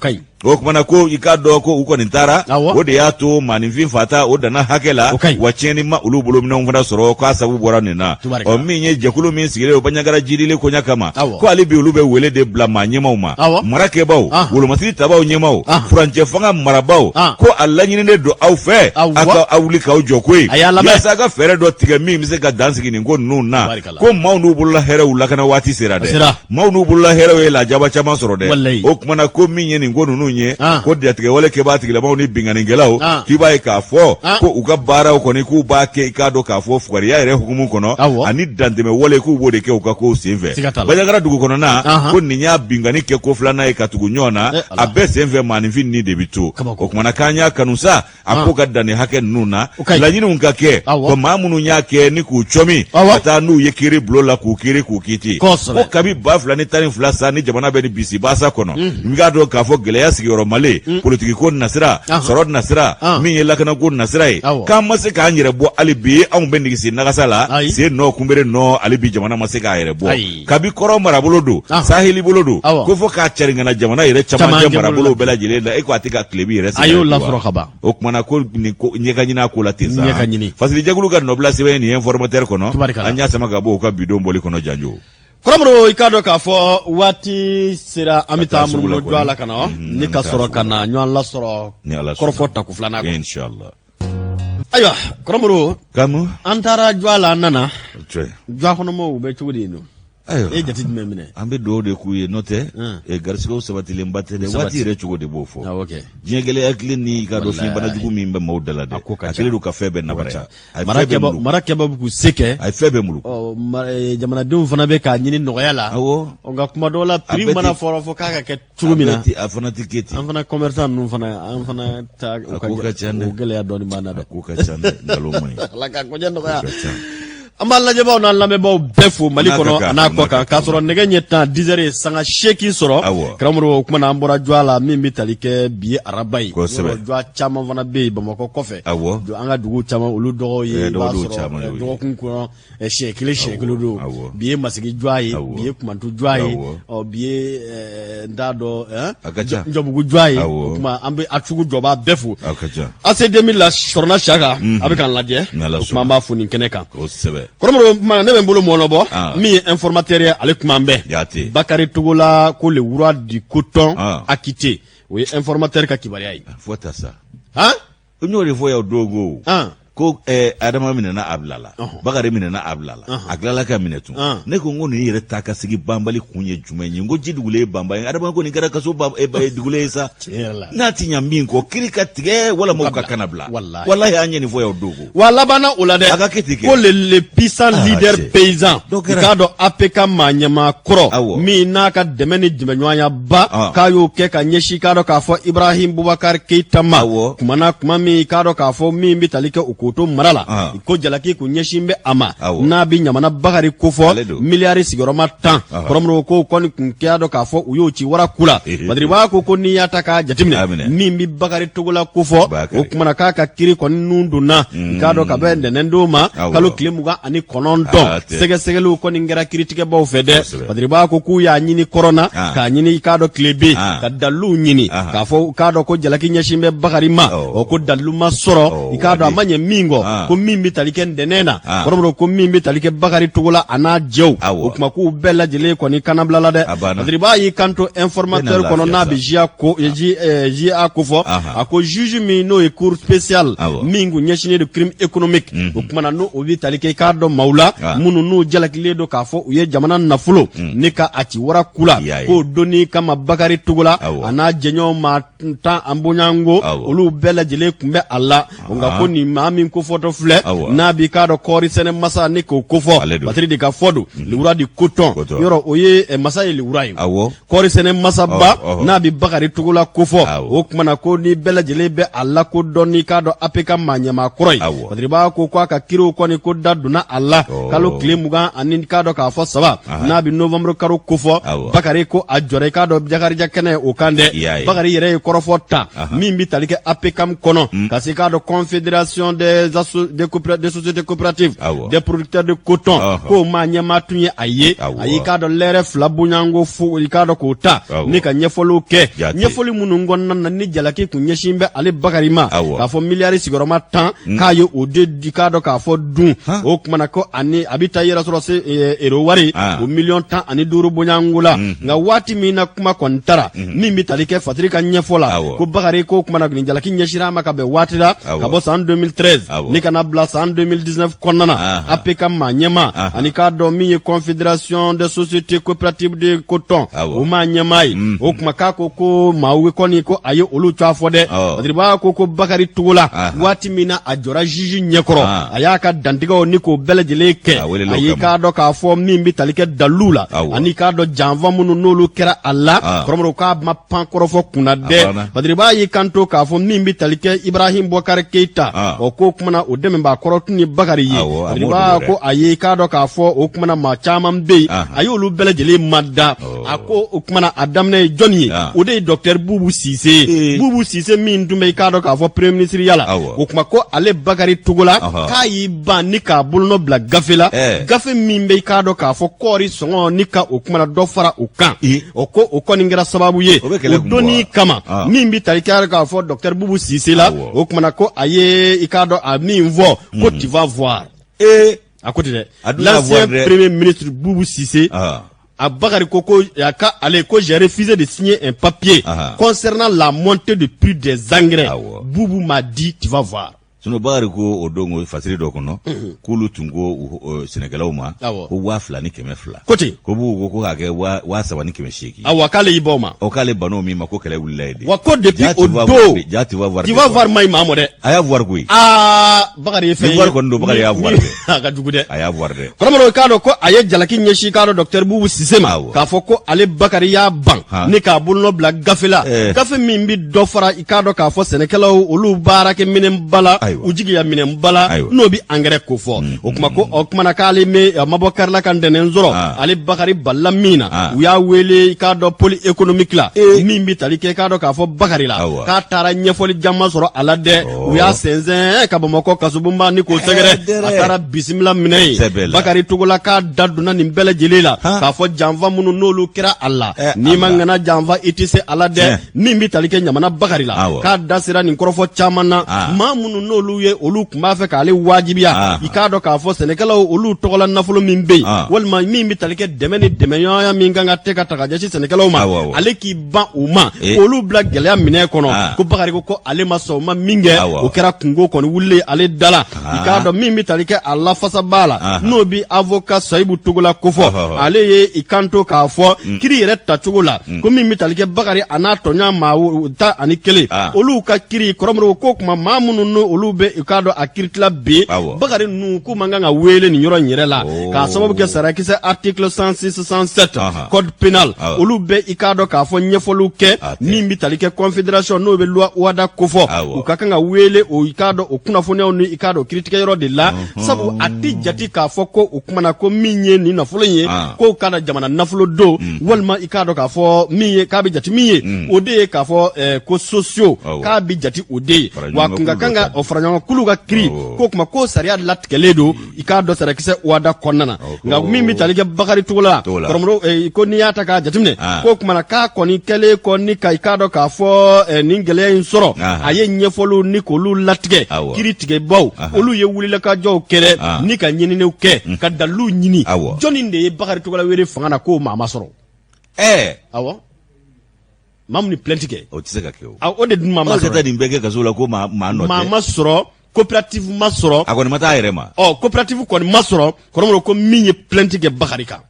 o kumana ko i k'a dɔn ko u kɔni taara o de y'a to maaninfin fata o danna hakɛ la wa tiɲɛni ma olu bolo minɛnw fana sɔrɔ k'a sabu bɔra nin na min ye jɛkulu min sigilen o Bandiagara jidili koɲa kama ko ale bi olu bɛ wele de bila maa ɲɛmaw ma marakɛbaw wolomasigi tabaw ɲɛmaw furancɛ fanga marabaw ko a laɲininen don aw fɛ a ka aw wuli k'aw jɔ koyi yaasa a ka fɛɛrɛ dɔ tigɛ min bɛ se ka dan sigi nin ko ninnu na ko maaw n'u bolola hɛrɛw lakana waati sera dɛ maaw n'u bolola hɛrɛw ye lajaba caman sɔrɔ dɛ o kumana ko min ye nin ko ninnu ye ko jatigɛ wale kɛbaa tigilamaw ni binganikɛlaw k'i b'a ye k'a fɔ ko u ka baaraw kɔni k'u b'a kɛ i k'a dɔn k'a fɔ fugariya yɛrɛ hukumu kɔnɔ ani dantɛmɛ wale k'u b'o de kɛ u ka kow senfɛ Bandiagara dugu kɔnɔna ko nin y'a bingani kɛ ko filanan ye ka tugu ɲɔgɔn na a bɛɛ senfɛ maaninfin ni de bi to o kumana k'an y'a kanu sa a ko ka danni hakɛ ninnu na laɲiniw ka kɛ ko maa minnu y'a kɛ ni k'u cɔmi ka taa n'u ye kiiri bulon la k'u kiiri k'u kiti ko kabi 2012 sa ni jamana bɛ ni bisi baasa kɔnɔ n k'a dɔn k'a fɔ gɛlɛya sigi sigiyɔrɔ male politique ko nasira sɔrɔ nasira min ye lakana ko nasira ye k'an ma se k'an yɛrɛ bɔ hali bi anw bɛ nigisi nagasa la sen nɔ kunbere nɔ hali bi jamana ma se k'a yɛrɛ bɔ kabi kɔrɔ marabolo don saheli bolo don ko fɔ k'a cɛriŋana jamana yɛrɛ camancɛ marabolo bɛɛ lajɛlen la e ko a tɛ ka tilebi yɛrɛ a y'o lasɔrɔ ka ban o kumana ko nin ko ɲɛkaɲina ko la ten sa fasilijɛkulu ka nɔbila sɛbɛn nin informateur kɔnɔ an y'a sama ka bɔ u ka bidon bɔli kɔnɔ janjo Kɔrɔmuru i k'a dɔn k'a fɔ waati sera an bɛ taa munumunu jɔ a la ka na ni ka sɔrɔ ka na ɲɔgɔn lasɔrɔ kɔrɔfɔ taku filanan kan inshallah ayiwa Kɔrɔmuru an taara jɔ a la an nana jɔ kɔnɔmɔgɔw bɛ cogo di yen nɔ e jate jumɛn minɛ an bɛ dugawu de k'u ye n'o tɛ garisigɛw sabatilenba tɛ dɛ waati yɛrɛ cogo de b'o fɔ diɲɛ gɛlɛya kelen ni ka dɔn fiɲɛbana jugu min bɛ maaw da la dɛ a kɛlen don ka fɛn bɛɛ nabaraya marakɛba bɛ k'u se kɛ a ye fɛn bɛɛ mulu jamanadenw fana bɛ k'a ɲini nɔgɔya la nka kuma dɔw la prix mana fɔlɔ fɔ k'a ka kɛ cogo min na a fana tɛ kɛ ten an fana commerçant ninnu fana an fana ta o ka ca dɛ o gɛlɛya dɔɔnin b'an na dɛ ko ka ca dɛ nkalon man ɲi ala ka kɔjɛ nɔgɔya an b'a lajɛbaw n'an lamɛnbaaw bɛɛ fo Mali kɔnɔ a n'a kɔ kan k'a sɔrɔ nɛgɛ ɲɛ 10 10 heures sanga 8 sɔrɔ karamɔgɔ o kuma na an bɔra jɔ la min bɛ tali kɛ bi ye araba ye jɔ caman fana bɛ yen Bamakɔ kɔfɛ an ka dugu caman olu dɔgɔw ye b'a sɔrɔ dɔgɔkun kɔnɔ siɲɛ kelen don bi ye masigi jɔ ye bi ye kumantu jɔ ye bi ye n t'a dɔn Njɔbugu jɔ ye o kuma an bɛ a sugu jɔba bɛɛ fo AC 2000 la Sɔrɔna Saka a bɛ k'an lajɛ o kuma an b'a fo nin kɛnɛ kan Kɔrɔmɔrɔ kuma ne bɛ n bolo mɔnɔbɔ min ye informateur ye ale kuma bɛɛ Bakari Togola ko le roi du coton acquitté o ye informateur ka kibaruya ye fo ta sa o n'o de fɔ y'o dogo ko Adama minɛna a bilala Bakari minɛna a bilala a tilala ka minɛ tun ne ko n ko nin yɛrɛ ta ka sigi banbali kun ye jumɛn ye n ko ji dugulen ye banba ye Adama ko nin kɛra kaso dugulen ye sa n'a ti ɲa min kɔ kiri ka tigɛ walima u ka kana bila walahi an ye nin fɔ y'o dogo wa labanna o la dɛ a ka kɛ ten ko le puissant leader paysan i k'a dɔn APK maa ɲɛmaa kɔrɔ min n'a ka dɛmɛ ni dɛmɛɲɔgɔnya ba k'a y'o kɛ ka ɲɛsin k'a dɔn k'a fɔ Ibrahim Boubacar Keita ma kuma min k'a dɔn k'a fɔ min bɛ tali kɛ o koto mara la ko jalaki kun ɲɛsin bɛ a ma n'a bi ɲamana Bakari kofɔ miliyari sigiyɔrɔma 10 Kɔrɔmɔrɔ ko kɔni kun kɛya dɔn k'a fɔ u y'o ci wara kula Badiriba ko n'i y'a ta k'a jateminɛ min bi Bakari Togola kofɔ o kumana k'a ka kiri kɔni nun donna k'a dɔn ka bɛ ntɛnɛn don ma kalo tile 29 sɛgɛsɛgɛliw kɔni kɛra kiritigɛbaw fɛ dɛ Badiriba ko k'u y'a ɲini kɔrɔna k'a ɲini k'a dɔn tile bɛ ka daliluw ɲini k'a fɔ k'a dɔn ko jalaki ɲɛsin bɛ Bakari ma ko dalilu ma sɔrɔ i k'a dɔn a ma ɲɛ min kɔ ko min bɛ tali kɛ ntɛnɛn na Kɔrɔmɔrɔ ko min bɛ tali kɛ Bakari Togola a n'a jɛw o kuma k'u bɛɛ lajɛlen kɔni kanabila la dɛ Badiriba y'i kanto informateur kɔnɔ n'a bɛ JA ko fɔ a ko juge min n'o ye cour spéciale min kun ɲɛsinnen don crime économique o kumana n'o bɛ tali kɛ i k'a dɔn maaw la minnu n'u jalakilen don k'a fɔ u ye jamana nafolo ne ka a ci wara kula k'o donni kama Bakari Togola a n'a jɛɲɔgɔn maa 10 an boɲango olu bɛɛ lajɛlen tun bɛ a la nka ko nin maa min ko fɔtɔ filɛ n'a b'i k'a dɔn kɔɔri sɛnɛ masa ne k'o kofɔ Batiri de ka fɔ don le roi du coton yɔrɔ o ye masa ye le roi ye kɔɔri sɛnɛ masaba n'a bi Bakari Togola kofɔ o kumana ko ni bɛɛ lajɛlen bɛ a la ko dɔn n'i k'a dɔn APK maa ɲɛmaa kɔrɔ ye Badiriba ko k'a ka kiriw kɔni ko da donna a la kalo tile 20 ani k'a dɔn k'a fɔ 3 n'a bi novembre karo kofɔ Bakari ko a jɔra i k'a dɔn Jakarija kɛnɛ o kan dɛ Bakari yɛrɛ ye kɔrɔfɔ ta min bi tali kɛ APK kɔnɔ ka se k'a dɔn confédération des sociétés coopératives des producteurs de coton ko maa ɲɛmaa tun ye a ye a y'i k'a dɔn lɛrɛ 2 boɲango fo i k'a dɔn k'o ta ne ka ɲɛfɔliw kɛ ɲɛfɔli minnu kɔnɔna na ni jalaki kun ɲɛsin bɛ ale Bakari ma k'a fɔ miliyari sigiyɔrɔma 10 k'a ye o de di k'a dɔn k'a fɔ dun o kumana ko ani a bɛ taa yɛrɛ sɔrɔ se euro wari o miliyɔn 15 boɲango la nka waati min na kuma kɔni taara min bɛ tali kɛ Fatiri ka ɲɛfɔ la ko Bakari ko kumana nin jalaki ɲɛsira ma ka bɛn waati la ka bɔ san 2013 ni kana bila san 2019 kɔnɔna na APK maa ɲɛmaa ani k'a dɔn min ye confédération des sociétés coopératives de coton o maa ɲɛmaa ye o kuma k'a ko maaw kɔni ko a ye olu cɔ fɔ dɛ Badiriba ko Bakari Togola waati min na a jɔra juge ɲɛkɔrɔ a y'a ka dantigɛw ni k'o bɛɛ lajɛlen kɛ a ye k'a dɔn k'a fɔ min bɛ tali kɛ dalilu la ani k'a dɔn janfa minnu n'olu kɛra a la Kɔrɔmɔrɔ k'a ma pan kɔrɔfɔ kunna dɛ Badiriba y'i kanto k'a fɔ min bɛ tali kɛ Ibrahim Boubacar Keita o ko ko kumana o dɛmɛ b'a kɔrɔ tun ye Bakari ye ba ko a ye k'a dɔn k'a fɔ o kumana maa caman bɛ yen a y'olu bɛɛ lajɛlen mada a ko o kumana a daminɛ ye jɔnni ye o de ye docteur Boubou Cissé Boubou Cissé min dun bɛ k'a dɔn k'a fɔ premier ministre yala o kuma ko ale Bakari Togola k'a y'i ban ni k'a bolonɔ bila gafe la gafe min bɛ k'a dɔn k'a fɔ kɔɔri sɔngɔ ni ka o kumana dɔ fara o kan o ko o kɔni kɛra sababu ye o donni kama min bɛ tali kɛ k'a fɔ docteur Boubou Cissé la o kumana ko a ye i k'a dɔn a min fɔ ko tu vas voir a ko ten dɛ l'ancien premier ministre Boubou Cissé a Bakari ko allez, j'ai refusé de signer un papier concernant la montée de prix des engrais. Boubou m'a dit, tu vas voir. Sono Bakari ko o dongo fasiri do kono kulu tungo Senegalaw ma ko wa fila ni kɛmɛ fila kote ko bu ko ka kɛ wa saba ni kɛmɛ seegin awa k'ale y'i bɔ ma o k'ale bano min ma ko kɛlɛ wulila ye de wa ko depuis o don tu vas voir ma imamo dɛ a y'a voir koyi Bakari ye fɛn ye voir kɔni don Bakari y'a voir dɛ a ka jugu dɛ a y'a voir dɛ karamɔgɔ k'a dɔn ko a ye jalaki ɲɛsin k'a dɔn docteur Boubou Cissé ma k'a fɔ ko ale Bakari y'a ban ni k'a bolonɔ bila gafe la gafe min bi dɔ fara i k'a dɔn k'a fɔ sɛnɛkɛlaw olu baarakɛ minɛn bala u jigiya minɛn bala n'o bi engrais ko fɔ o kuma ko o kuma na k'ale me mabɔ karila ka ntɛnɛn sɔrɔ ale Bakari balla min na u y'a wele i k'a dɔn pôle économique la min bi tali kɛ k'a dɔn k'a fɔ Bakari la k'a taara ɲɛfɔli caman sɔrɔ a la dɛ u y'a sɛnsɛn ka Bamakɔ kasobonba ni k'o sɛgɛrɛ a taara bisimila minɛ ye Bakari Togola k'a da donna nin bɛɛ lajɛlen la k'a fɔ janfa minnu n'olu kɛra a la n'i ma ŋana janfa i tɛ se a la dɛ min bi tali kɛ ɲamana Bakari la k'a da sera nin kɔrɔfɔ caman na maa minnu n'olu ye olu tun b'a fɛ k'ale wajibiya i k'a dɔn k'a fɔ sɛnɛkɛlaw olu tɔgɔla nafolo min bɛ yen walima min bɛ tali kɛ dɛmɛ ni dɛmɛɲɔgɔnya min kan ka tɛ ka ta ka ɲɛsin sɛnɛkɛlaw ma ale k'i ban o ma k'olu bila gɛlɛya minɛ kɔnɔ ko Bakari ko ale ma sɔn o ma min kɛ o kɛra kungo kɔni wulilen ale da la i k'a dɔn min bɛ tali kɛ a lafasaba la n'o bi avocat Sayibu Togola ko fɔ ale ye i kanto k'a fɔ kiri yɛrɛ tacogo la ko min bɛ tali kɛ Bakari a n'a tɔɲɔgɔn maa 11 olu ka kiri kɔrɔmɔrɔ ko kuma maa minnu n'olu bɛ i k'a dɔn a kiritila bi Bakari ninnu k'u man kan ka wele nin yɔrɔ in yɛrɛ la k'a sababu kɛ sarakisɛ article 106 107 code pénal olu bɛ i k'a dɔn k'a fɔ ɲɛfɔliw kɛ min bɛ tali kɛ confédération n'o bɛ loi OHADA ko fɔ u ka kan ka wele o i k'a dɔn o kunnafoniyaw ni i k'a dɔn kiritigɛ yɔrɔ de la sabu a ti jate k'a fɔ ko o kumana ko min ye nin nafolo in ye k'o k'a da jamana nafolo don walima i k'a dɔn k'a fɔ min ye k'a bɛ jate min ye o de ye k'a fɔ ko sociaux k'a bɛ jate o de ye wa kun ka kan ka o fara ɲɔgɔn kulu ka kiri ko kuma ko sariya latigɛlen don i k'a dɔn sarakisɛ OHADA kɔnɔna na nka min bɛ tali kɛ Bakari Togola kɔrɔmɔrɔ ko n'i y'a ta k'a jateminɛ k'o kumana k'a kɔni kɛlen kɔ ni ka i k'a dɔn k'a fɔ nin gɛlɛya in sɔrɔ a ye ɲɛfɔliw ni k'olu latigɛ kiri tigɛbaw olu ye wulikajɔw kɛ ni ka ɲininiw kɛ ka daliluw ɲini jɔnni de ye Bakari Togola wele fanga na k'o maa ma sɔrɔ awɔ maa min ni plainte kɛ o tɛ se ka kɛ o o de dun maa ma sɔrɔ taa nin bɛɛ kɛ kaso la ko maa nɔ tɛ maa ma sɔrɔ coopérative ma sɔrɔ a kɔni ma taa a yɛrɛ ma coopérative kɔni ma sɔrɔ kɔrɔmɔrɔ ko min ye plainte kɛ Bakari kan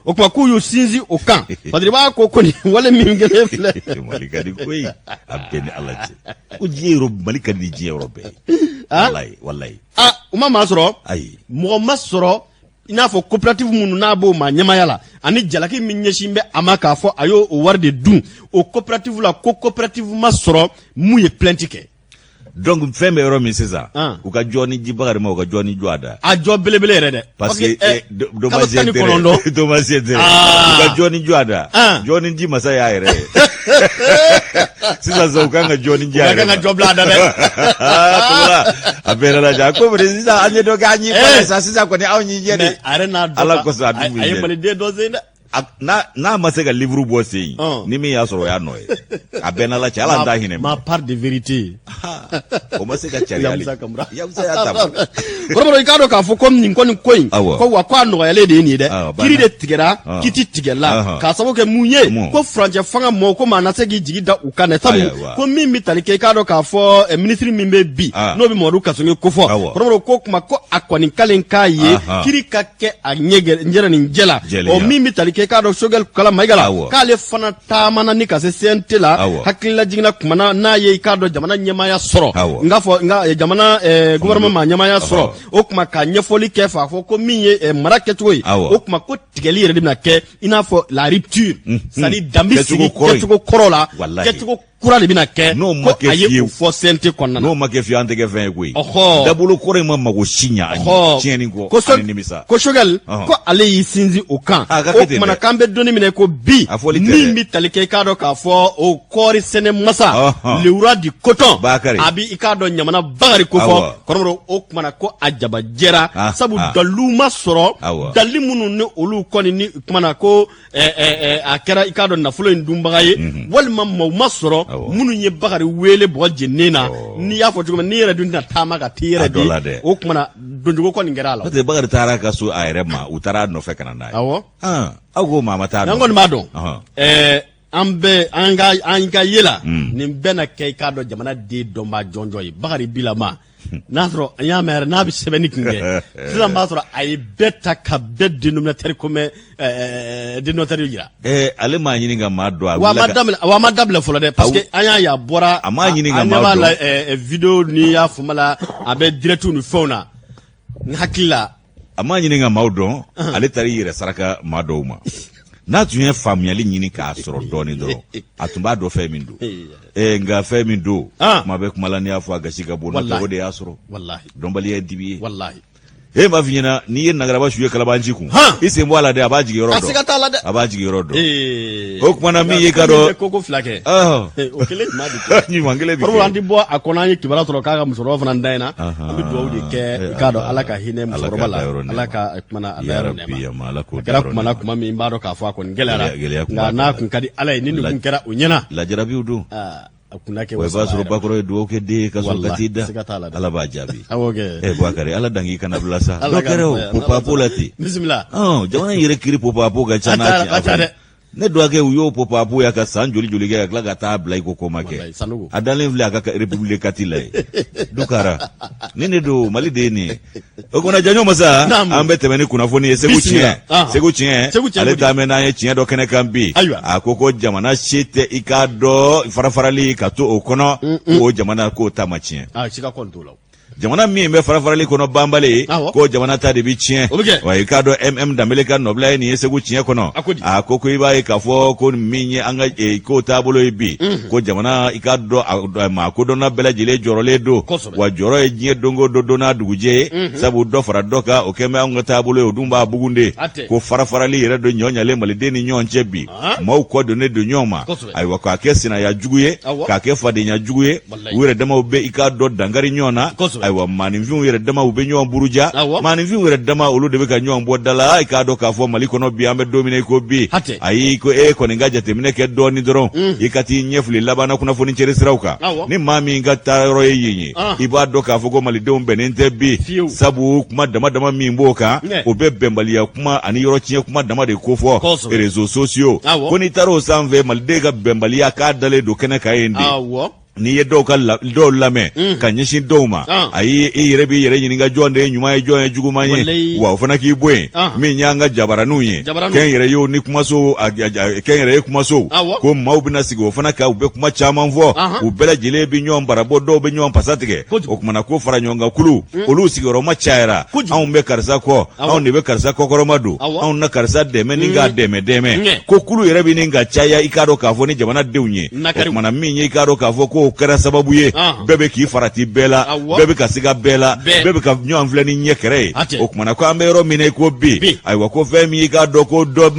o kuma k'u y'u sinsin o kan parce que i b'a ko ni wale min kɛlen filɛ Mali ka di koyi a bɛɛ ni Ala cɛ ko diɲɛ yɔrɔ Mali ka di diɲɛ yɔrɔ bɛɛ walayi u ma maa sɔrɔ ayi mɔgɔ ma sɔrɔ i n'a fɔ coopérative minnu n'a b'o maa ɲɛmaya la ani jalaki min ɲɛsin bɛ a ma k'a fɔ a y'o wari de dun o coopérative la ko coopérative ma sɔrɔ mun ye plainte kɛ donc fɛn bɛ yɔrɔ min sisan u ka jɔ ni ji Bakari ma u ka jɔ ni jɔ a da a jɔ belebele yɛrɛ dɛ parce que dommage intérêt u ka jɔ ni jɔ a da jɔ ni ji masa y'a yɛrɛ ye sisan u kan ka jɔ ni ji a yɛrɛ ma u ka jɔ bila a da dɛ a bɛɛ la ja ko bari sisan an ye dɔ kɛ an y'i ba sisan kɔni anw y'i jɛ de a yɛrɛ n'a dɔ Ala kosɔn a dun a ye maliden dɔ sen dɛ n'a ma se ka livre bɔ sen ni min y'a sɔrɔ o y'a nɔ ye a bɛɛ n'Ala cɛ Ala t'a hinɛ ma part de vérité o ma se ka cariya Yamusa y'a ta kɔrɔbɔrɔ i k'a dɔn k'a fɔ ko nin kɔni ko in ko wa k'a nɔgɔyalen de ye nin ye dɛ kiri de tigɛra kiti tigɛla k'a sababu kɛ mun ye ko furancɛ fanga mɔgɔw ko maa na se k'i jigi da u kan dɛ sabu ko min bɛ tali kɛ i k'a dɔn k'a fɔ ministre min bɛ bi n'o bɛ Mamadu Kasonge ko fɔ kɔrɔbɔrɔ ko kuma ko a kɔni kalen k'a ye kiri ka kɛ a ɲɛ nin jɛ la o min bɛ tali kɛ k'a dɔn Sogɛl Kala Mayiga k'ale fana taamana ni ka se CNT la hakilila jiginna kumana n'a ye i k'a dɔn jamana ɲɛmaya sɔrɔ jamana gouvernement ma ɲɛmaya sɔrɔ o kuma ka ɲɛfɔli kɛ f'a fɔ ko min ye mara kɛcogo ye o kuma ko tigɛli yɛrɛ de bɛna kɛ i n'a fɔ la rupture c'est à dire danbi sigi kɛcogo kɔrɔ la kɛcogo kura de bina kɛ n'o ma kɛ fiye o fɔ CNT kɔnɔna n'o ma kɛ fiye an tɛ kɛ fɛn ye koyi ɔhɔ dabolo kɔrɔ in ma mago si ɲa an ye tiɲɛni kɔ ani nimisa ko Choguel ko ale y'i sinsin o kan o kumana k'an bɛ donni minɛ ko bi min bi tali kɛ i k'a dɔn k'a fɔ o kɔɔri sɛnɛ masa Lewura di Coton a bi i k'a dɔn Ɲamana Bakari ko fɔ kɔrɔmɔrɔ o kumana ko a jabajɛra sabu dalilu ma sɔrɔ dali minnu ni olu kɔni ni kumana ko a kɛra i k'a dɔn nafolo in dunbaga ye walima maaw ma sɔrɔ minnu ye Bakari wele bɔgɔ jeninen na n'i y'a fɔ cogo min n'i yɛrɛ dun tɛna taama ka t'i yɛrɛ di o kumana donjogo kɔni kɛra a la. N'o tɛ Bakari taara ka so a yɛrɛ ma u taara a nɔfɛ ka na n'a ye. Awɔ. Aw ko maa ma taa. N'an kɔni b'a dɔn. An ka yela nin bɛɛ na kɛ i k'a dɔn jamana den dɔnba jɔnjɔn ye Bakari Bilama n'a sɔrɔ an y'a mɛn yɛrɛ n'a bɛ sɛbɛnni kun kɛ sisan b'a sɔrɔ a ye bɛɛ ta ka bɛɛ dénominateur commun dénominateur yira. Ale m'a ɲini ka maa dɔn wa a ma dabila fɔlɔ dɛ parce que an y'a ye a bɔra a m'a ɲini ka maa dɔn vidéo ni y'a fɔ la a bɛ direct ni fɛnw na n hakili la a m'a ɲini ka maaw dɔn ale taara i yɛrɛ saraka maa dɔw ma. N'a tun ye faamuyali ɲini k'a sɔrɔ dɔɔnin dɔrɔn a tun b'a dɔn fɛn min don nka fɛn min don kuma bɛ kuma la n'i y'a fɔ a gasi ka bon n'o tɛ o de y'a sɔrɔ dɔnbaliya ye dibi ye m'a f'i ɲɛna n'i ye Nagaraba su ye Kalabanci kun i sen bɔ a la dɛ a b'a jigin yɔrɔ dɔn a b'a jigin yɔrɔ dɔn o kumana min ye ka dɔn koko fila kɛ o kelen tun b'a di ɲuman kelen bi kɛ an ti bɔ a kɔnɔ an ye kibaruya sɔrɔ k'a ka musokɔrɔba fana da in na an bɛ dugawu de kɛ i k'a dɔn Ala ka hinɛ musokɔrɔba la Ala ka kumana a yɔrɔ nɛma a kɛra kumana kuma min b'a dɔn k'a fɔ a kɔni gɛlɛyara nka n'a kun ka di Ala ye ni nin kun kɛra o ɲɛna lajarabiw don a kunna kɛ wa b'a sɔrɔ Bakɔrɔ ye dugawu kɛ den ka sɔrɔ ka t'i da Ala b'a jaabi Bakari Ala dan k'i kana bila sa dɔ kɛra o Popapo la ten bisimila jamana in yɛrɛ kiri Popapo ka ca n'a tiɲɛ ne dɔgɔkɛ u y'o Popapo ya ka san joli joli kɛ ka tila ka taa bila i ko ko ma kɛ a dalen filɛ a ka République kati la ye Dukara ni ne don Mali de ye nin o kumana Janjo Masa an bɛ tɛmɛ ni kunnafoni ye Segu tiɲɛ ale taa mɛn n'an ye tiɲɛ dɔ kɛnɛ kan bi a ko jamana se tɛ i k'a dɔn farafarali ka to o kɔnɔ o jamana k'o ta ma tiɲɛ jamana min bɛ farafarali kɔnɔ banbali ko jamana ta de bi tiɲɛ wa i k'a dɔn Danbele ka nɔbila ye nin ye Segu tiɲɛ kɔnɔ a ko i b'a ye k'a fɔ ko min ye an ka ko taabolo ye bi ko jamana i k'a dɔn maa kodɔnna bɛɛ lajɛlen jɔrɔlen don wa jɔrɔ ye diɲɛ dongo don n'a dugujɛ ye sabu dɔ fara dɔ kan o kɛn bɛ an ka taabolo ye o dun b'a bugun de ko farafarali yɛrɛ don ɲɔɲalen maliden ni ɲɔgɔn cɛ bi maaw kɔ donnen don ɲɔgɔn ma ayiwa k'a kɛ sinaya jugu ye k'a kɛ fadenya jugu ye u yɛrɛ damaw bɛ i k'a dɔn dankari ɲɔgɔn na ayiwa maaninfinw yɛrɛ dama u bɛ ɲɔgɔn buruja maaninfinw yɛrɛ dama olu de bɛ ka ɲɔgɔn bɔ da la i k'a dɔn k'a fɔ Mali kɔnɔ bi an bɛ don min na i ko bi ayi ko kɔni ka jateminɛ kɛ dɔɔnin dɔrɔn i ka t'i ɲɛfili labanna kunnafoni cɛri siraw kan ni maa min ka taa yɔrɔ ye yen ye i b'a dɔn k'a fɔ ko malidenw bɛnnen tɛ bi sabu kuma dama dama min b'o kan o bɛ bɛnbaliya kuma ani yɔrɔ tiɲɛ kuma dama de ko fɔ réseaux sociaux ko n'i taara o sanfɛ maliden ka bɛnbaliya k'a dalen don kɛnɛ kan yen de n'i ye dɔw lamɛn ka ɲɛsin dɔw ma ayi i yɛrɛ b'i yɛrɛ ɲininka jɔn de ye ɲuman ye jɔn ye juguman ye wa o fana k'i bɔ yen min y'an ka jabaraninw ye kɛn yɛrɛ ye ni kumaso kɛn yɛrɛ ye kumaso ko maaw bɛna sigi o fana kan u bɛ kuma caman fɔ u bɛɛ lajɛlen bɛ ɲɔgɔn barabɔ dɔw bɛ ɲɔgɔn pasa tigɛ o kumana ko fara ɲɔgɔn kan kulu olu sigiyɔrɔma cayara anw bɛ karisa kɔ anw de bɛ karisa kɔkɔrɔma don anw na karisa dɛmɛ ni k'a dɛmɛ ko kulu yɛrɛ bɛ nin ka caya i k'a dɔn k'a fɔ ni jamanadenw ye o kumana min ye i k'a dɔn k'a fɔ ko o kɛra sababu ye bɛɛ bɛ k'i farati bɛɛ la bɛɛ bɛ ka siga bɛɛ la bɛɛ bɛ ka ɲɔgɔn filɛ ni ɲɛ kɛrɛ ye o kumana ko an bɛ yɔrɔ min na i ko bi ayiwa ko fɛn min i k'a dɔn ko dɔ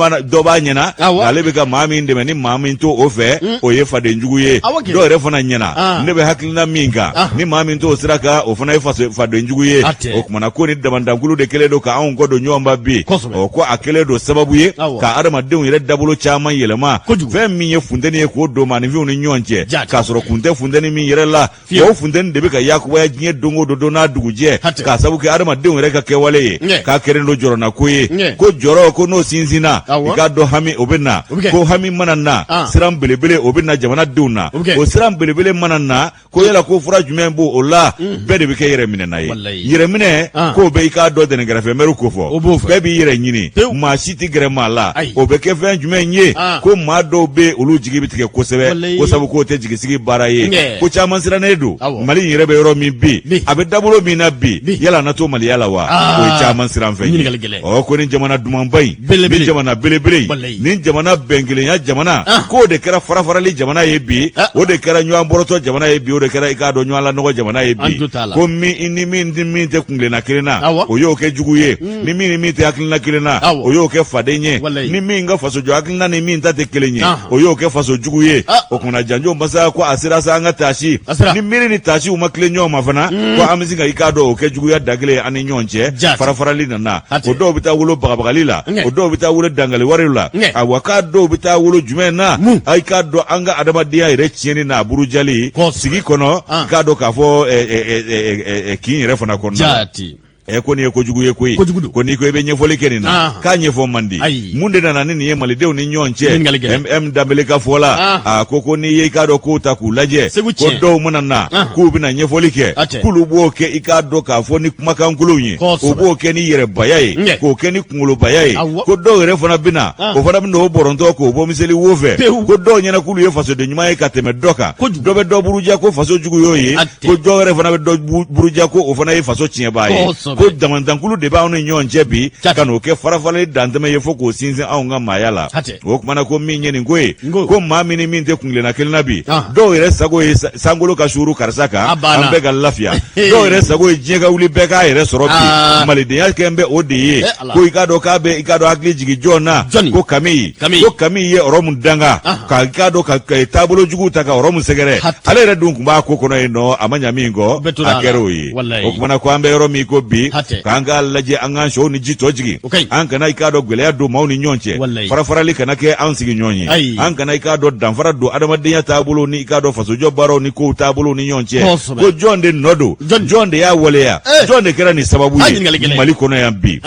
b'a ɲɛna ale bɛ ka maa min dɛmɛ ni maa min to o fɛ o ye fadenjugu ye dɔw yɛrɛ fana ɲɛna ne bɛ hakilina min kan ni maa min to o sira kan o fana ye fadenjugu ye o kumana ko ni damandankulu de kɛlen don k'anw kɔ don ɲɔgɔn ba bi ko a kɛlen don sababu ye ka adamadenw yɛrɛ dabolo caman yɛlɛma fɛn min ye funtɛni ye k'o don maaninfinw ni ɲɔgɔn cɛ k'a sɔrɔ kun tɛ funtɛni min yɛrɛ la o funtɛni de bɛ ka yakubaya diɲɛ don o don n'a dugujɛ k'a sabu kɛ adamadenw yɛrɛ ka kɛwale ye k'a kɛlen don jɔrɔna ko ye ko jɔrɔ ko n'o sinsinna i k'a dɔn hami o bɛ na ko hami mana na siran belebele o bɛ na jamanadenw na o siran belebele mana na ko yala ko fura jumɛn b'o o la bɛɛ de bɛ kɛ yɛrɛminɛna ye yɛrɛminɛ k'o bɛ i k'a dɔn dɛnɛnkɛrɛfɛ mɛriw ko fɔ bɛɛ b'i yɛrɛ ɲini maa si tɛ gɛrɛ maa la o bɛ kɛ fɛn jumɛn ye ko maa dɔw bɛ olu jigi bɛ tigɛ kosɛbɛ ko sabu k'o tɛ jigisigi baara ye ye ko caman sirannen do Mali yɛrɛ bɛ yɔrɔ min bi a bɛ dabolo min na bi yala na to Maliya la wa o ye caman siran fɛn ye ko ni jamana dumanba in ni jamana belebele ni jamana bɛnkelenya jamana k'o de kɛra farafarali jamana ye bi o de kɛra ɲɔgɔn bɔrɔtɔ jamana ye bi o de kɛra i k'a dɔn ɲɔgɔn lanɔgɔ jamana ye bi ko ni min tɛ kungilenna kelen na o y'o kɛ jugu ye ni min tɛ hakilina kelen na o y'o kɛ faden ye ni min ka faso jɔ hakilina ni min ta tɛ kelen ye o y'o kɛ faso jugu ye o kumana janjo masa ko a sera sa an ka taasi ni miiri ni taasi u ma tilen ɲɔgɔn ma fana ko an bɛ se ka i k'a dɔn o kɛ juguya da kelen ani ɲɔgɔn cɛ farafarali nana o dɔw bɛ taa wolo bagabagali la o dɔw bɛ taa wolo dangali wari la awa k'a dɔw bɛ taa wolo jumɛn na a k'a dɔn an ka adamadenya yɛrɛ tiɲɛni n'a burujali sigi kɔnɔ i k'a dɔn k'a fɔ kin yɛrɛ fana kɔnɔna ko nin ye kojugu ye koyi ko n'i ko i bɛ ɲɛfɔli kɛ nin na k'a ɲɛfɔ man di mun de nana ni nin ye malidenw ni ɲɔgɔn cɛ M Danbele ka fɔ la ko n'i ye i k'a dɔn k'o ta k'u lajɛ ko dɔw mana na k'u bɛna ɲɛfɔli kɛ k'olu b'o kɛ i k'a dɔn k'a fɔ ni kumakankolonw ye o b'o kɛ ni yɛrɛbaya ye k'o kɛ ni kunkolobaya ye ko dɔw yɛrɛ fana bɛna o fana bɛ n'o bɔrɔntɔ k'o bɔ miseli wo fɛ ko dɔw ɲɛna k'olu ye fasoden ɲuman ye ka tɛmɛ dɔ kan dɔ bɛ dɔ buruja ko faso jugu y'o ye ko dɔw yɛrɛ fana bɛ dɔ buruja ko o fana ye faso tiɲɛbaa ye ko damandankulu de b'anw ni ɲɔgɔn cɛ bi ka n'o kɛ farafarali dantɛmɛ ye fo k'o sinsin anw ka maaya la o kumana ko min ye nin ko ye ko maa min ni min tɛ kungilenna kelen na bi dɔw yɛrɛ sago ye sankolo ka suuru karisa kan an bɛɛ ka lafiya dɔw yɛrɛ sago ye diɲɛ ka wuli bɛɛ k'a yɛrɛ sɔrɔ bi malidenya kɛn bɛ o de ye ko i k'a dɔn i k'a dɔn hakili jigin jɔn na ko Kami ye Ɔrɔmu danga ka i k'a dɔn ka taabolo jugu ta ka Ɔrɔmu sɛgɛrɛ ale yɛrɛ dun tun b'a ko kɔnɔ yen nɔ a ma ɲa min kɔ a kɛra o ye o kumana ko an bɛ yɔrɔ min ko bi k'an k'a lajɛ an k'an sɛw ni ji tɔ jigin an kana i k'a dɔn gwɛlɛya don maaw ni ɲɔgɔn cɛ farafarali kana kɛ an sigi ɲɔgɔn ye an kana i k'a dɔn danfara don adamadenya taabolo ni i k'a dɔn fasojɔ baaraw ni kow taabolo ni ɲɔgɔn cɛ ko jɔn de nɔ don jɔn de y'a waleya jɔn de kɛra nin sababu ye Mali kɔnɔ yan bi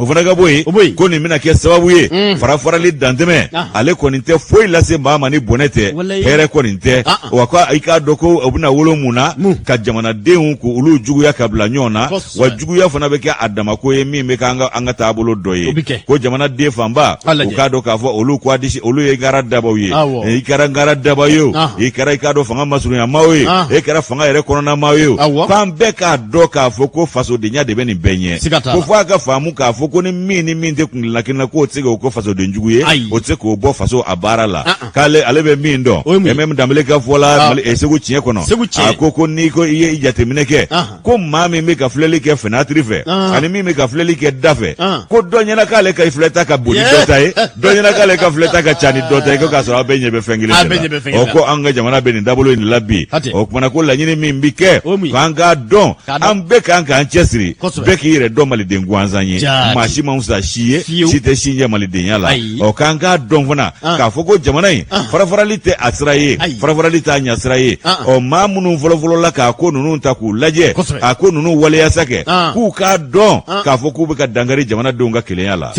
o fana ka bɔ yen ko nin bɛna kɛ sababu ye farafarali dantɛmɛ ale kɔni tɛ foyi lase maa ma ni bɔnɛ tɛ hɛrɛ kɔni tɛ wa ko i k'a dɔn ko o bɛna wolo mun na ka jamanadenw ko olu juguya ka bila ɲɔgɔn na wa juguya fana bɛ kɛ a damako ye min bɛ kɛ an ka taabolo dɔ ye ko jamanaden fanba o k'a dɔn k'a fɔ olu ko adisi olu ye ngara dabaw ye i kɛra ngara daba ye o i kɛra i k'a dɔn fanga masurunyamaw ye e kɛra fanga yɛrɛ kɔnɔnamaw ye o k'an bɛɛ k'a dɔn k'a fɔ ko fasodenya de bɛ nin bɛɛ ɲɛ ko fo a ka faamu k'a fɔ ko ni min tɛ kungilenna kelen na k'o tɛ se k'o ko fasoden jugu ye o tɛ se k'o bɔ faso a baara la k'ale bɛ min dɔn M Danbele ka fɔ la Segu tiɲɛ kɔnɔ a ko n'i ko i ye jateminɛ kɛ ko maa min bɛ ka filɛli kɛ fenatiri fɛ ani min bɛ ka filɛli kɛ da fɛ ko dɔ ɲɛna k'ale ka filɛta ka bon ni dɔ ta ye dɔ ɲɛna k'ale ka filɛta ka ca ni dɔ ta ye ko k'a sɔrɔ aw bɛɛ ɲɛ bɛ fɛn kelen de la ko an ka jamana bɛ nin dabolo in la bi o kumana ko laɲini min bi kɛ k'an k'a dɔn an bɛɛ kan k'an cɛsiri bɛɛ k'i yɛrɛ dɔn maliden gansan ye maa si ma fusa si ye si tɛ si ɲɛ malidenya la k'an k'a dɔn fana k'a fɔ ko jamana in farafarali tɛ a sira ye farafarali t'a ɲɛ sira ye maa minnu fɔlɔfɔlɔ la k'a ko ninnu ta k'u lajɛ a ko ninnu waleyasa kɛ k'u k'a dɔn k'a fɔ k'u bɛ ka dankari jamanadenw ka kelenya la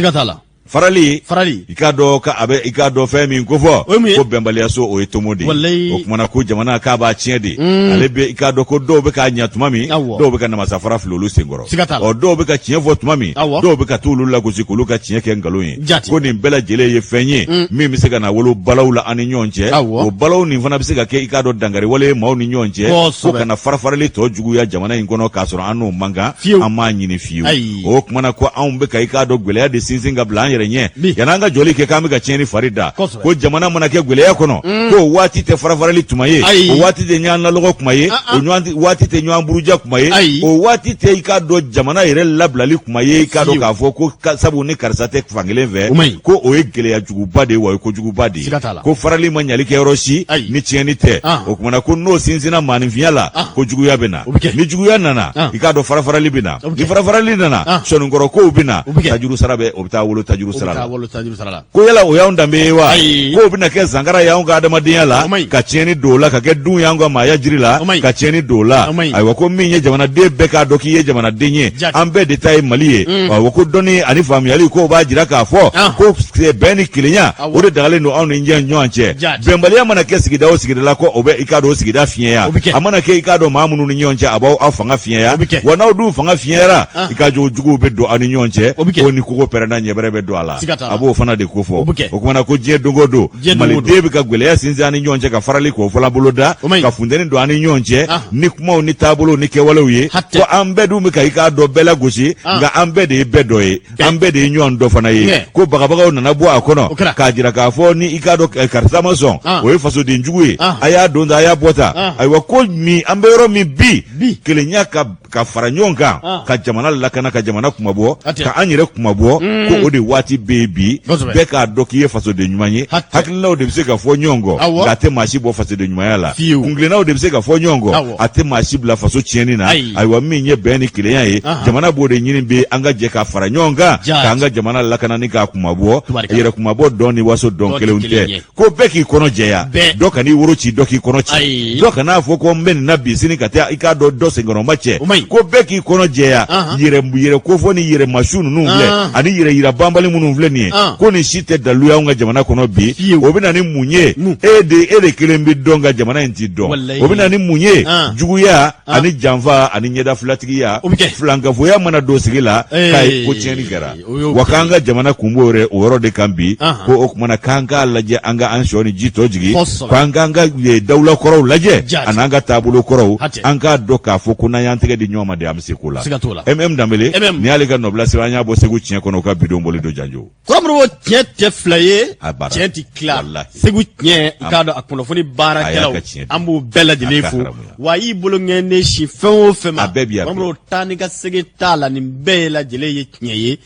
farali i k'a dɔn i k'a dɔn fɛn min ko fɔ ko bɛnbaliyaso o ye tomo de o kumana ko jamana k'a b'a tiɲɛ de ale bɛ i k'a dɔn ko dɔw bɛ k'a ɲɛ tuma min dɔw bɛ ka namasafara fili olu senkɔrɔ dɔw bɛ ka tiɲɛ fɔ tuma min dɔw bɛ ka t'olu lagosi k'olu ka tiɲɛ kɛ nkalon ye ko nin bɛɛ lajɛlen ye fɛn ye min bɛ se ka na wolo balaw la an ni ɲɔgɔn cɛ o balaw nin fana bɛ se ka kɛ i k'a dɔn dankari wale maaw ni ɲɔgɔn cɛ ko kana farafarali tɔ juguya jamana in kɔnɔ k'a sɔrɔ an n'o man kan an m'a ɲini fiyewu o kumana ko anw bɛ ka i k'a dɔn gwɛlɛya de sinsin ka bila an yɛrɛ ɲɛ yan'an ka jɔli kɛ k'an bɛ ka tiɲɛni fari da ko jamana mana kɛ gwɛlɛya kɔnɔ ko waati tɛ farafarali tuma ye o waati tɛ ɲɔgɔn lalɔgɔ kuma ye o waati tɛ ɲɔgɔn buruja kuma ye o waati tɛ i k'a dɔn jamana yɛrɛ labilali kuma ye i k'a dɔn k'a fɔ ko sabu ni karisa tɛ fankelen fɛ ko o ye gɛlɛya juguba de ye wa o ye kojuguba de ye ko farali ma ɲali kɛ yɔrɔ si ni tiɲɛni tɛ o kumana ko n'o sinsinna maaninfinya la ko juguya bɛ na ni juguya nana i k'a dɔn farafarali bɛ na ni farafarali nana sɔninkɔrɔ kow bɛ na tajuru sara bɛ o bɛ taa wolo tajuru sara la ko yala o y'anw danbe ye wa k'o bɛna kɛ zankara y'anw ka adamadenya la ka tiɲɛni don o la ka kɛ dun y'anw ka maaya jiri la ka tiɲɛni don o la ayiwa ko min ye jamanaden bɛɛ k'a dɔn k'i ye jamanaden ye an bɛɛ de ta ye Mali ye ayiwa ko dɔnni ani faamuyali k'o b'a jira k'a fɔ ko bɛn ni kelenya o de dagalen don anw ni ɲɔgɔn cɛ bɛnbaliya mana kɛ sigida o sigida la ko o bɛ i k'a dɔn o sigida fiɲɛya a mana kɛ i k'a dɔn maa minnu ni ɲɔgɔn cɛ a b'aw aw fanga fiɲɛya wa n'aw dun fanga fiɲɛyara i k'a jɔ o juguw bɛ don aw ni ɲɔgɔn cɛ ko ni kogo pɛrɛnna ɲɛbɛrɛ bɛ don don ala abo fana de ko fo o kuma ko je dogo do mali debi ka gweleya sinzi ani nyonje ka farali ko fola boloda ka fundeni do ani nyonje ni kuma ni tabolo ni kewalo ye ko ambedu mi ka ika do bela gosi nga ambede bedo ye ambede nyon do fana ye ko bagabaga na bo akono ka jira ka fo ni ika do karsa mason o e faso de njugu ye aya donda aya bota aywa ko mi ambero mi bi kelenya ka faranyonga ka jamana lakana ka jamana kumabo ka anyire kumabo ko ode wati baby be ka doki ye faso de nyumanye hakilina ode bise ka fo nyongo ga te mashi bo faso de nyumanya la kunglena ode bise ka fo nyongo ate mashi bla faso chieni na aywa minye beni kilenya ye jamana bo de nyini be anga je ka faranyonga ka anga jamana lakana ni ka kumabo yere kumabo doni waso don kele unte ko beki kono jeya doka ni wuruchi doki kono chi doka na fo ko men na bisini ka te ika do sengoro mache ko beki kono jeya yere ko fo ni yere mashunu nuvle ani yere bambali munuvle ni ko ni shite dalu ya unga jamana kono bi obina ni munye ede kelembi donga jamana enti don obina ni munye juguya ani jamva ani nyeda flatigi ya flanga foya mana dosigila kai ko cheni gara wakanga jamana kumbore oro de kambi ko okumana kanga laje anga anshoni jito jigi kwanga dawla koro laje ananga tabulo koro anga doka fokuna yantege di nyoma de amsikula dambele ni alega nobla siranya bo segu chien kono ka bidon boli do janjo komro tiete flaye tieti klar segu chien kado akono foni bara kelaw ambu bella de lefu wayi bolo ngene shi fenwo fema komro taniga sege tala ni bella de leye chien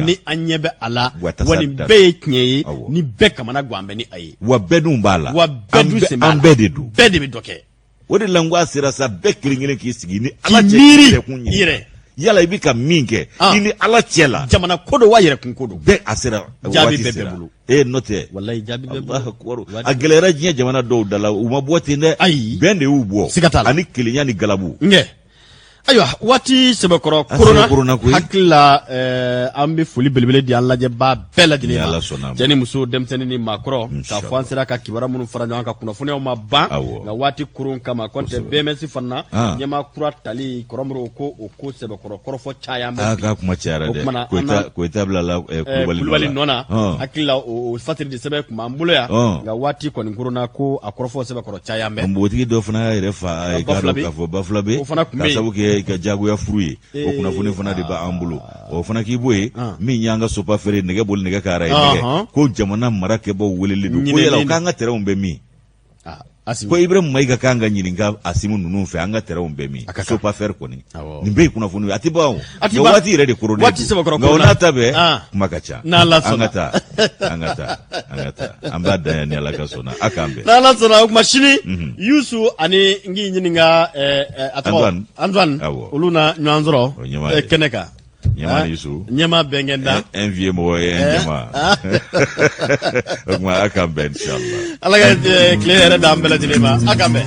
ni anyebe ala woni be chien ni beka mana gwambe ni ayi wa bedu mbala wa bedu se ambededu bedi bidoke wodi langwa sira sa bekringene ki sigi ni ala chire kunyire yala ibika minge ini ala chela jamana kodo wa yere kun kodo be asira jabi bebe bulu note wallahi jabi bebe akwaru agelera jinya jamana do dala umaboti ne bende ubo ani kilinya ni galabu nge ayo wati sebekoro corona hakla ambe fuli belbele di Allah je ba bela di lema jeni muso demteni ni makro ka fansira ka kibara munu faranya ka kuna fune ma ba na wati kurun kama konte BMS fanna nyama kura tali koromro ko sebekoro korofo chaya ma aka kuma chara de ko etabla la kulubali nona hakla o fatiri di sebe kuma mbulo ya ga wati ko ni corona ko akorofo sebekoro chaya me mboti do fana refa ay ka do ka fo baflabe ka sabuke ka jago ya fruit o kuna fune fana de ba ambulo o fana ki boye mi nyanga sopa fere nege bol nege kara nege ko jamana marake bo welele do ko yela ka nga tere umbe mi ko Ibrahim mai ga kanga nyiringa asimu nunu fe anga tere umbe mi sopa fere ko ni nimbe kuna funu atiba ga wati rede korone ga onata be makacha angata ambada ni ala kasona akambe na la sona machine yusu ani ngi nyininga Antoine uluna nyanzoro keneka nyama yusu nyama bengenda envie mo nyama okma akambe inshallah alaga clear da ambela dilema akambe